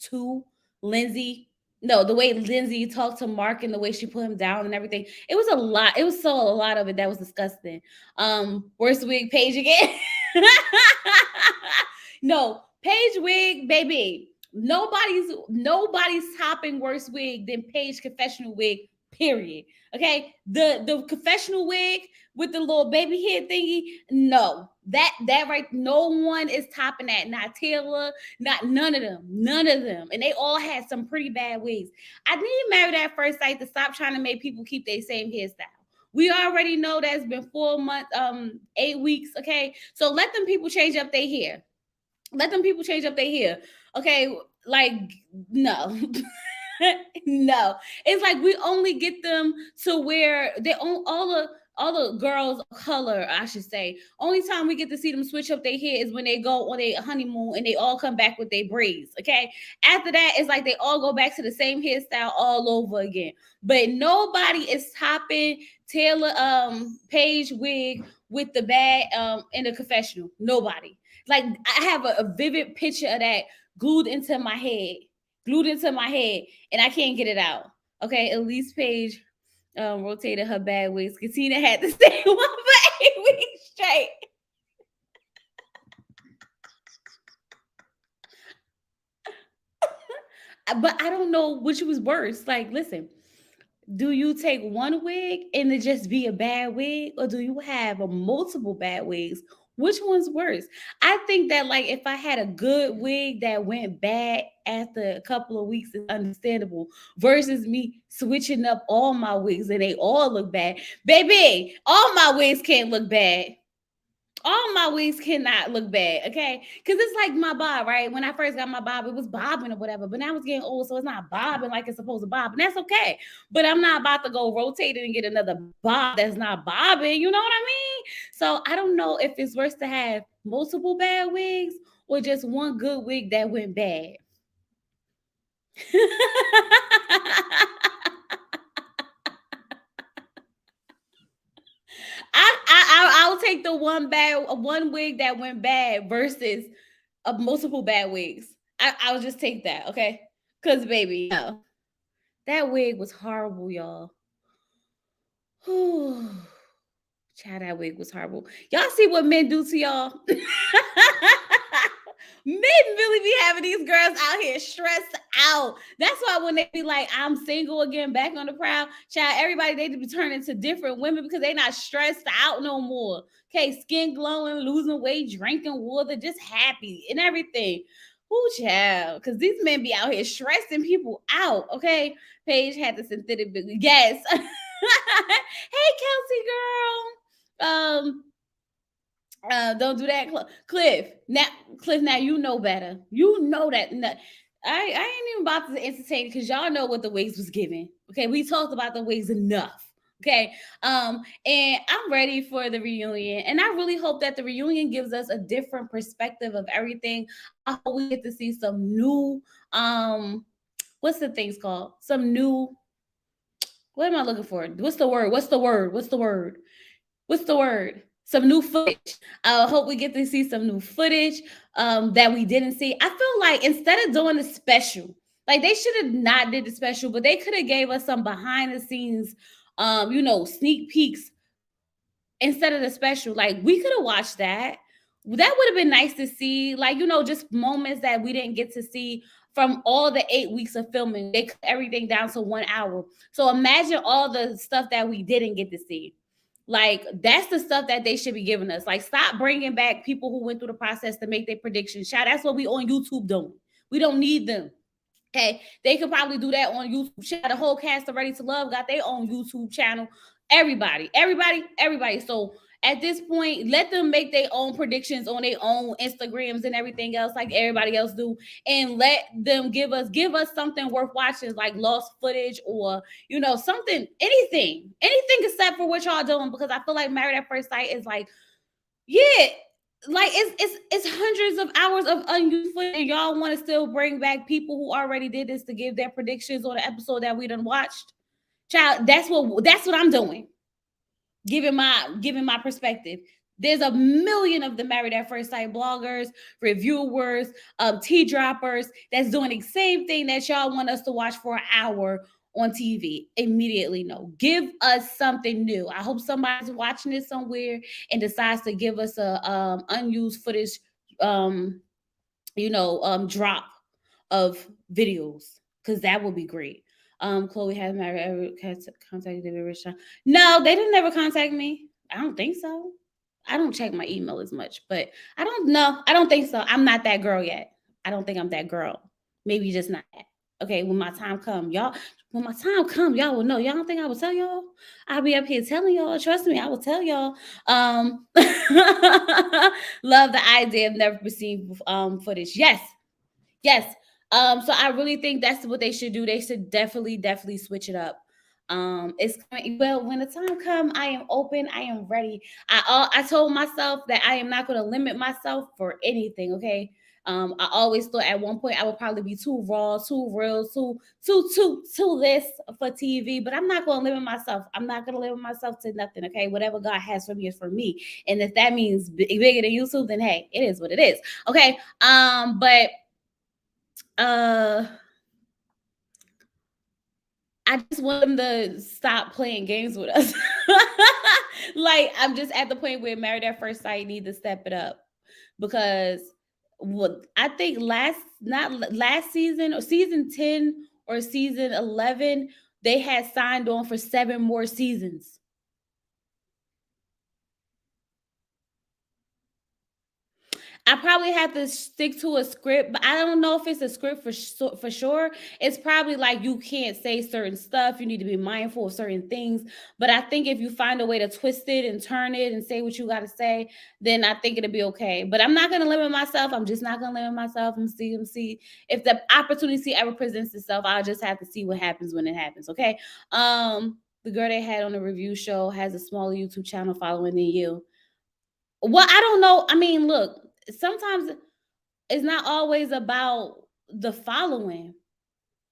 to Lindsay. No, the way Lindsay talked to Mark and the way she put him down and everything. It was a lot. It was so a lot of it that was disgusting. Worst wig page again. No, Paige wig, baby. Nobody's topping worse wig than Paige confessional wig. Period. Okay, the confessional wig with the little baby head thingy. No, that right. No one is topping that. Not Taylor. Not none of them, and they all had some pretty bad wigs. I need Married at First Sight to stop trying to make people keep their same hairstyle. We already know that's been 4 months, 8 weeks. Okay, so let them people change up their hair. Let them people change up their hair. Okay, like no. No, it's like we only get them to where they own all the girls of color, I should say. Only time we get to see them switch up their hair is when they go on a honeymoon and they all come back with their braids. Okay, after that, it's like they all go back to the same hairstyle all over again. But nobody is topping Taylor Page wig with the bad in the confessional. Nobody. Like I have a vivid picture of that glued into my head, and I can't get it out. Okay, Elise Page rotated her bad wigs. Katina had the same one for 8 weeks straight. But I don't know which was worse. Like, listen, do you take one wig and it just be a bad wig, or do you have a multiple bad wigs? Which one's worse? I think that like if I had a good wig that went bad after a couple of weeks is understandable versus me switching up all my wigs and they all look bad. Baby, all my wigs can't look bad. All my wigs cannot look bad, okay? Because it's like my bob, right? When I first got my bob, it was bobbing or whatever, but now it's getting old, so it's not bobbing like it's supposed to bob, and that's okay. But I'm not about to go rotate it and get another bob that's not bobbing, you know what I mean? So I don't know if it's worse to have multiple bad wigs or just one good wig that went bad. I'll take the one wig that went bad versus multiple bad wigs. I'll just take that, okay? Cause baby, no, that wig was horrible, y'all. Child, that wig was horrible. Y'all see what men do to y'all? Men really be having these girls out here stressed out. That's why when they be like, I'm single again, back on the prowl, child, everybody they be turning to different women because they not stressed out no more. Okay, skin glowing, losing weight, drinking water, just happy and everything. Ooh, child, because these men be out here stressing people out. Okay, Paige had the synthetic. Yes. Hey, Kelsey girl. Don't do that, Cliff. Now you know better. You know that. I ain't even about to entertain because y'all know what the wigs was giving. Okay, we talked about the wigs enough. Okay, and I'm ready for the reunion, and I really hope that the reunion gives us a different perspective of everything. I hope we get to see some new, what's the things called? Some new. What am I looking for? What's the word? What's the word? What's the word? What's the word? Some new footage. I hope we get to see some new footage that we didn't see. I feel like instead of doing the special, like they should have not did the special, but they could have gave us some behind the scenes, sneak peeks instead of the special. Like we could have watched that. That would have been nice to see, like, just moments that we didn't get to see from all the 8 weeks of filming. They cut everything down to 1 hour. So imagine all the stuff that we didn't get to see. Like, that's the stuff that they should be giving us. Like, stop bringing back people who went through the process to make their predictions. Child, that's what we on YouTube doing. We don't need them. Okay, they could probably do that on YouTube. The whole cast of Ready to Love got their own YouTube channel. Everybody. So at this point, let them make their own predictions on their own Instagrams and everything else, like everybody else do, and let them give us something worth watching, like lost footage or something, anything except for what y'all doing. Because I feel like Married at First Sight is like, yeah, like it's hundreds of hours of unused footage, and y'all want to still bring back people who already did this to give their predictions on the episode that we done watched. Child, that's what I'm doing. Giving my perspective. There's a million of the Married at First Sight bloggers, reviewers, tea droppers that's doing the same thing that y'all want us to watch for an hour on TV. Immediately, no. Give us something new. I hope somebody's watching it somewhere and decides to give us a unused footage, um, drop of videos, because that would be great. Chloe has married contacted David Rich. No, they didn't never contact me. I don't think so. I don't check my email as much, but I don't know. I don't think so. I'm not that girl yet. I don't think I'm that girl. Maybe just not that. Okay, when my time come, y'all. When my time come, y'all will know. Y'all don't think I will tell y'all? I'll be up here telling y'all. Trust me, I will tell y'all. Love the idea of never received footage. Yes. So I really think that's what they should do. They should definitely switch it up. It's coming. Well, when the time comes, I am open. I am ready. I told myself that I am not going to limit myself for anything. Okay. I always thought at one point I would probably be too raw, too real, too this for TV. But I'm not going to limit myself. I'm not going to limit myself to nothing. Okay. Whatever God has for me is for me. And if that means bigger than YouTube, then hey, it is what it is. Okay. But uh I just want them to stop playing games with us. Like, I'm just at the point where Married at First Sight need to step it up, because what I think last season, or season 10 or season 11, they had signed on for 7 more seasons. I probably have to stick to a script, but I don't know if it's a script for sure. It's probably like you can't say certain stuff. You need to be mindful of certain things. But I think if you find a way to twist it and turn it and say what you got to say, then I think it'll be okay. But I'm not gonna limit myself. I'm just not gonna limit myself and see if the opportunity ever presents itself. I'll just have to see what happens when it happens. Okay. The girl they had on the review show has a smaller YouTube channel following than you. Well, I don't know. I mean, look, sometimes it's not always about the following.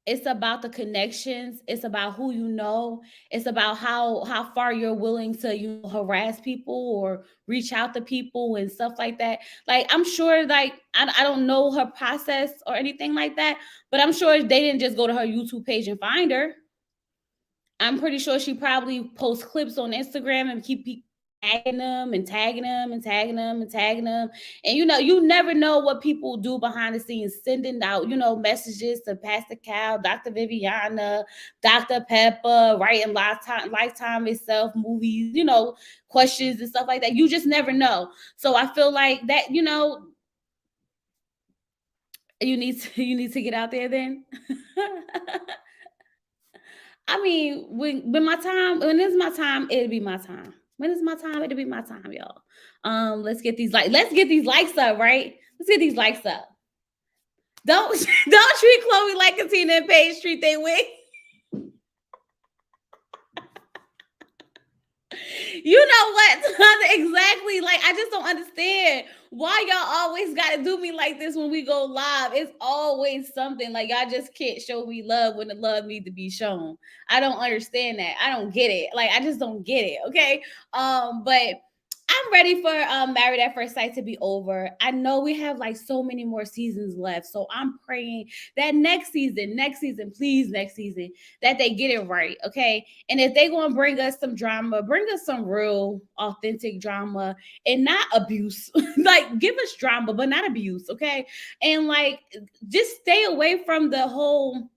It's about the connections. It's about who you know. It's about how far you're willing to harass people or reach out to people and stuff like that. Like, I'm sure, like, I don't know her process or anything like that, but I'm sure they didn't just go to her YouTube page and find her. I'm pretty sure she probably posts clips on Instagram and keep tagging them and tagging them and tagging them and tagging them. And you never know what people do behind the scenes, sending out, messages to Pastor Cal, Dr. Viviana, Dr. Pepper, writing lifetime itself movies, questions and stuff like that. You just never know. So I feel like that, you need to get out there then. I mean, when it's my time, it'll be my time. When it's my time, it'll be my time, y'all. Let's get these likes up, right? Let's get these likes up. Don't don't treat Chloe like Katina and Paige treat they wig. You know what? Exactly. Like, I just don't understand why y'all always got to do me like this when we go live. It's always something. Like, y'all just can't show me love when the love needs to be shown. I don't understand that. I don't get it. Like, I just don't get it. Okay. But I'm ready for Married at First Sight to be over. I know we have like so many more seasons left, so I'm praying that next season, please, next season, that they get it right, okay? And if they gonna bring us some drama, bring us some real, authentic drama and not abuse. Like, give us drama, but not abuse, okay? And like, just stay away from the whole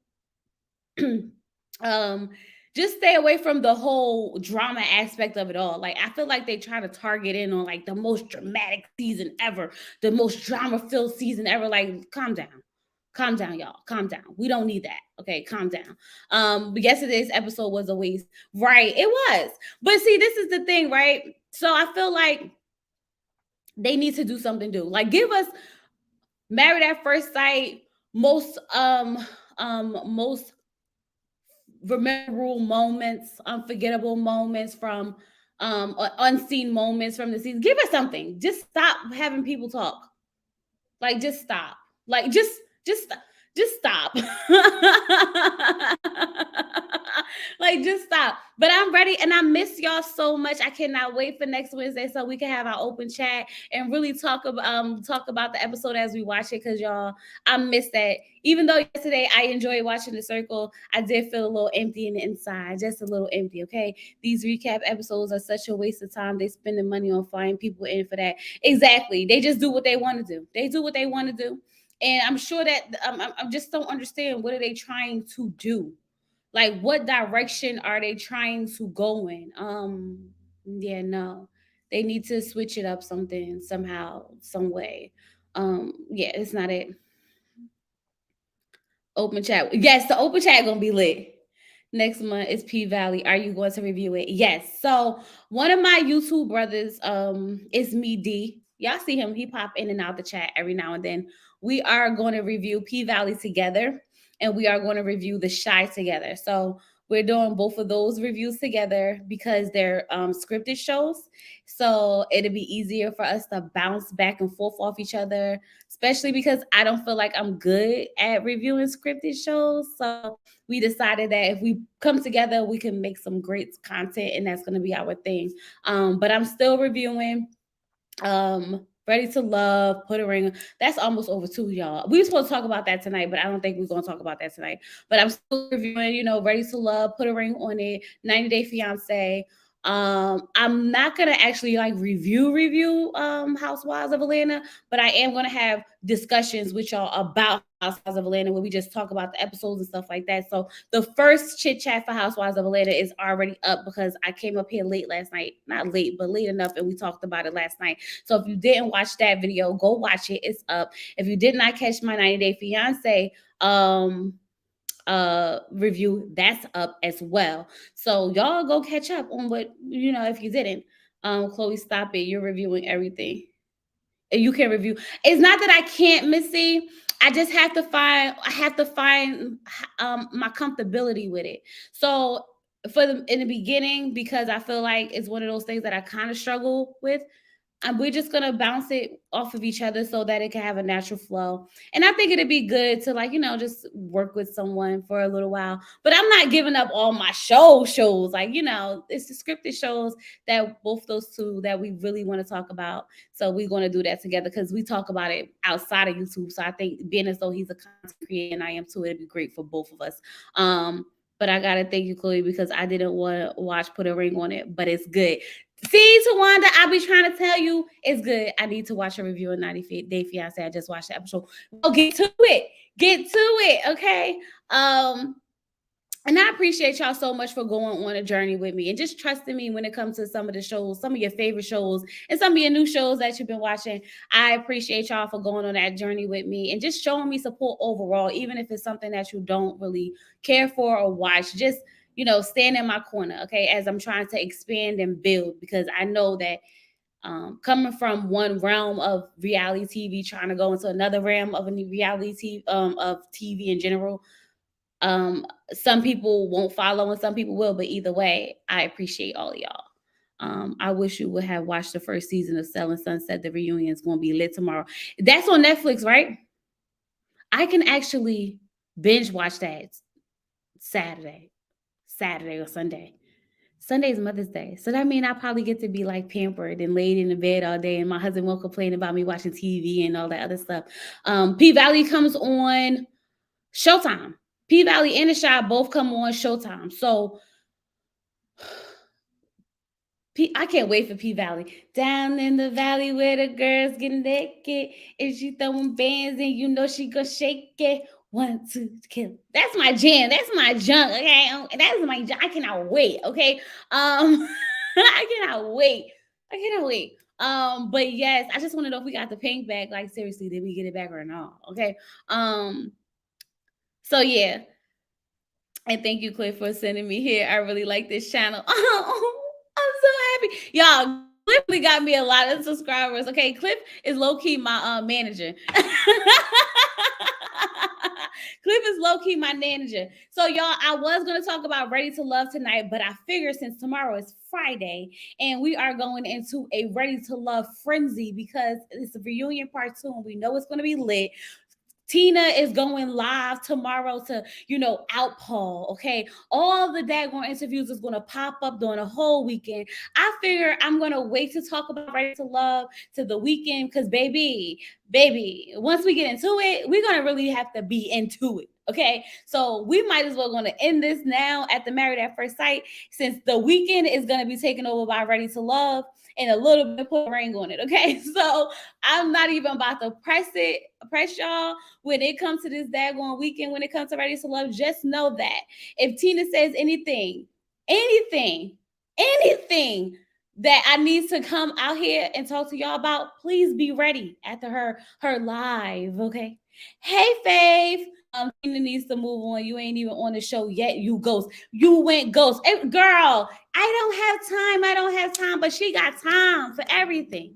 um just stay away from the whole drama aspect of it all. Like, I feel like they try to target in on like the most dramatic season ever, the most drama filled season ever. Like, calm down, y'all, calm down. We don't need that. Okay, calm down. But yesterday's episode was a waste. Right, it was. But see, this is the thing, right? So I feel like they need to do something new. Like, give us Married at First Sight, most memorable moments, unforgettable moments from unseen moments from the season. Give us something. Just stop having people talk. Like, just stop. Like, just stop. Just stop. Like, just stop. But I'm ready, and I miss y'all so much. I cannot wait for next Wednesday so we can have our open chat and really talk about the episode as we watch it. Cause y'all, I miss that. Even though yesterday I enjoyed watching The Circle, I did feel a little empty in the inside, just a little empty. Okay, these recap episodes are such a waste of time. They spending money on flying people in for that. Exactly. They just do what they want to do. They do what they want to do. And I'm sure that I just don't understand, what are they trying to do? Like, what direction are they trying to go in? Yeah, no. They need to switch it up something somehow, some way. Yeah, it's not it. Open chat. Yes, the open chat gonna be lit. Next month is P Valley. Are you going to review it? Yes. So one of my YouTube brothers is me D. Y'all see him. He pop in and out the chat every now and then. We are going to review P Valley together, and we are going to review The Shy together. So we're doing both of those reviews together because they're scripted shows. So it'll be easier for us to bounce back and forth off each other, especially because I don't feel like I'm good at reviewing scripted shows. So we decided that if we come together, we can make some great content, and that's going to be our thing. But I'm still reviewing Ready to Love, Put a Ring. That's almost over too, y'all. We were supposed to talk about that tonight, but I don't think we're gonna talk about that tonight. But I'm still reviewing, Ready to Love, Put a Ring on It, 90 Day Fiance. I'm not gonna actually like review Housewives of Atlanta, but I am gonna have discussions with y'all about Housewives of Atlanta where we just talk about the episodes and stuff like that. So the first chit chat for Housewives of Atlanta is already up because I came up here late last night. Not late, but late enough, and we talked about it last night. So if you didn't watch that video, go watch it. It's up. If you did not catch my 90 Day Fiance review, that's up as well. So y'all go catch up on what, if you didn't. Chloe, stop it. You're reviewing everything. You can review. It's not that I can't, Missy. I have to find my comfortability with it. So in the beginning, because I feel like it's one of those things that I kind of struggle with, and we're just gonna bounce it off of each other so that it can have a natural flow. And I think it'd be good to, like, just work with someone for a little while. But I'm not giving up all my shows. Like, it's the scripted shows that both those two that we really want to talk about. So we're gonna do that together because we talk about it outside of YouTube. So I think, being as though he's a content creator and I am too, it'd be great for both of us. But I gotta thank you, Chloe, because I didn't want to watch Put a Ring on It, but it's good. See, Tawanda, I be trying to tell you it's good. I need to watch a review of 90 Day Fiance. I just watched the episode. Well, get to it. Get to it, okay? And I appreciate y'all so much for going on a journey with me and just trusting me when it comes to some of the shows, some of your favorite shows, and some of your new shows that you've been watching. I appreciate y'all for going on that journey with me and just showing me support overall, even if it's something that you don't really care for or watch. Just, stand in my corner, okay, as I'm trying to expand and build, because I know that coming from one realm of reality TV, trying to go into another realm of a reality of TV in general, some people won't follow and some people will, but either way, I appreciate all of y'all. I wish you would have watched the first season of Selling Sunset. The reunion is going to be lit tomorrow. That's on Netflix, right? I can actually binge watch that Saturday or Sunday. Sunday's Mother's Day. So that means I probably get to be like pampered and laid in the bed all day, and my husband won't complain about me watching TV and all that other stuff. P Valley comes on Showtime. P Valley and the Shop both come on Showtime. So I can't wait for P Valley. Down in the valley where the girls get naked, and she throwing bands, and you know she gonna shake it. 1, 2, kill. That's my jam. That's my junk. Okay, that's my junk. I cannot wait. Okay, I cannot wait. I cannot wait. But yes, I just want to know if we got the pink back. Like seriously, did we get it back or not? Okay. So yeah, and thank you, Cliff, for sending me here. I really like this channel. Oh, I'm so happy. Y'all, Cliff really got me a lot of subscribers. Okay, Cliff is low-key my manager. Cliff is low-key my manager. So, y'all, I was going to talk about Ready to Love tonight, but I figured since tomorrow is Friday and we are going into a Ready to Love frenzy because it's a reunion part 2 and we know it's going to be lit. Tina is going live tomorrow to, out Paul. Okay. All the daggone interviews is going to pop up during the whole weekend. I figure I'm going to wait to talk about Ready to Love to the weekend because, baby, once we get into it, we're going to really have to be into it. Okay. So we might as well going to end this now at the Married at First Sight since the weekend is going to be taken over by Ready to Love and a little bit put a ring on it. Okay. So I'm not even about to press y'all when it comes to this daggone weekend, when it comes to Ready to Love. Just know that if Tina says anything that I need to come out here and talk to y'all about, please be ready after her live. Okay. Hey, Faith. Tina needs to move on. You ain't even on the show yet. You ghost. You went ghost. Hey, girl, I don't have time, but she got time for everything.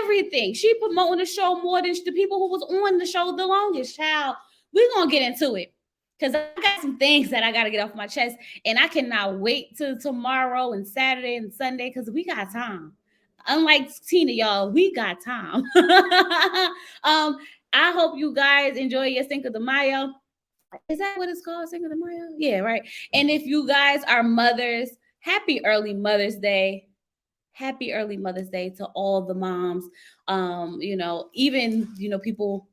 Everything. She promoting the show more than the people who was on the show the longest. Child, we're gonna get into it because I got some things that I gotta get off my chest, and I cannot wait till tomorrow and Saturday and Sunday because we got time. Unlike Tina, y'all, we got time. I hope you guys enjoy your Cinco de Mayo. Is that what it's called? Cinco de Mayo? Yeah, right. And if you guys are mothers, happy early Mother's Day. Happy early Mother's Day to all the moms. Even people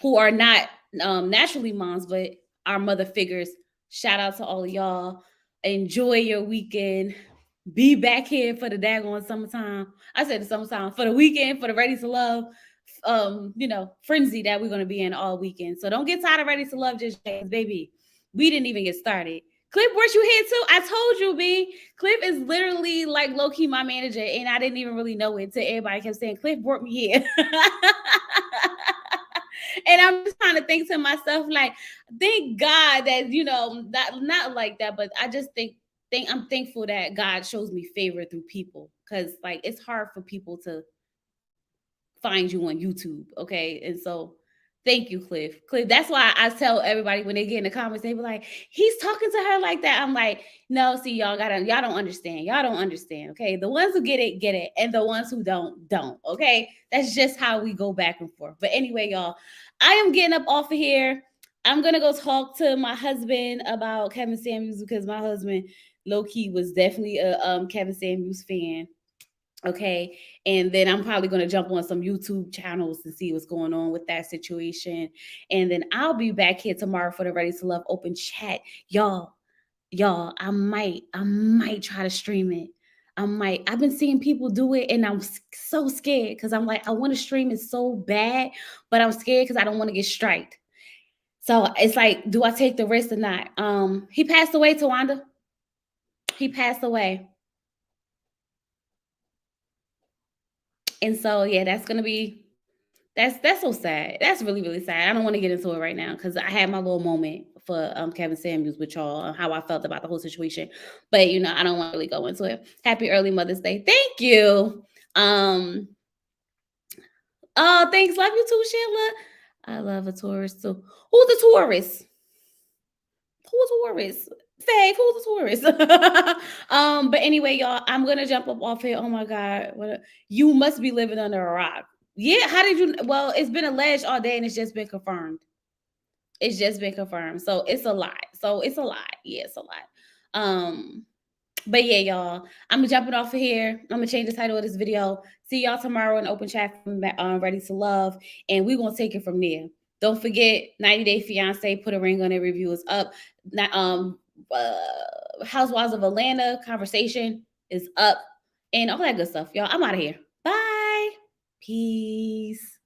who are not naturally moms, but are mother figures. Shout out to all of y'all. Enjoy your weekend. Be back here for the daggone summertime. I said the summertime for the weekend for the Ready to Love frenzy that we're gonna be in all weekend. So don't get tired of Ready to Love just yet, baby. We didn't even get started. Cliff, weren't you here too? I told you, B. Cliff is literally like low key my manager, and I didn't even really know it. So everybody kept saying, Cliff brought me here. And I'm just trying to think to myself, like, thank God that not like that, but I just think I'm thankful that God shows me favor through people because like it's hard for people to find you on YouTube. Okay. And so thank you, Cliff. Cliff, that's why I tell everybody when they get in the comments, they be like, he's talking to her like that. I'm like, no, see, y'all don't understand. Y'all don't understand. Okay. The ones who get it. And the ones who don't. Okay. That's just how we go back and forth. But anyway, y'all, I am getting up off of here. I'm gonna go talk to my husband about Kevin Samuels because my husband low-key was definitely a Kevin Samuels fan. Okay. And then I'm probably going to jump on some YouTube channels to see what's going on with that situation. And then I'll be back here tomorrow for the Ready to Love open chat. Y'all, I might try to stream it. I've been seeing people do it and I'm so scared because I'm like, I want to stream it so bad, but I'm scared because I don't want to get striked. So it's like, do I take the risk or not? He passed away, Tawanda. He passed away. And so yeah, that's so sad. That's really, really sad. I don't want to get into it right now because I had my little moment for Kevin Samuels with y'all and how I felt about the whole situation. But I don't want to really go into it. Happy early Mother's Day. Thank you. Oh, thanks. Love you too, Sheila. I love a tourist too. Who's the tourist? Who's a tourist? Fake, who's a tourist? But anyway, y'all, I'm gonna jump up off here. Oh my god, you must be living under a rock. Yeah, how did you? Well, it's been alleged all day, and it's just been confirmed. It's just been confirmed, so it's a lie. Yeah, it's a lie. But yeah, y'all, I'm jumping off of here. I'm gonna change the title of this video. See y'all tomorrow in open chat from Ready to Love, and we're gonna take it from there. Don't forget, 90 Day Fiance, put a ring on it. Review is up. Housewives of Atlanta conversation is up, and all that good stuff, y'all. I'm out of here. Bye. Peace.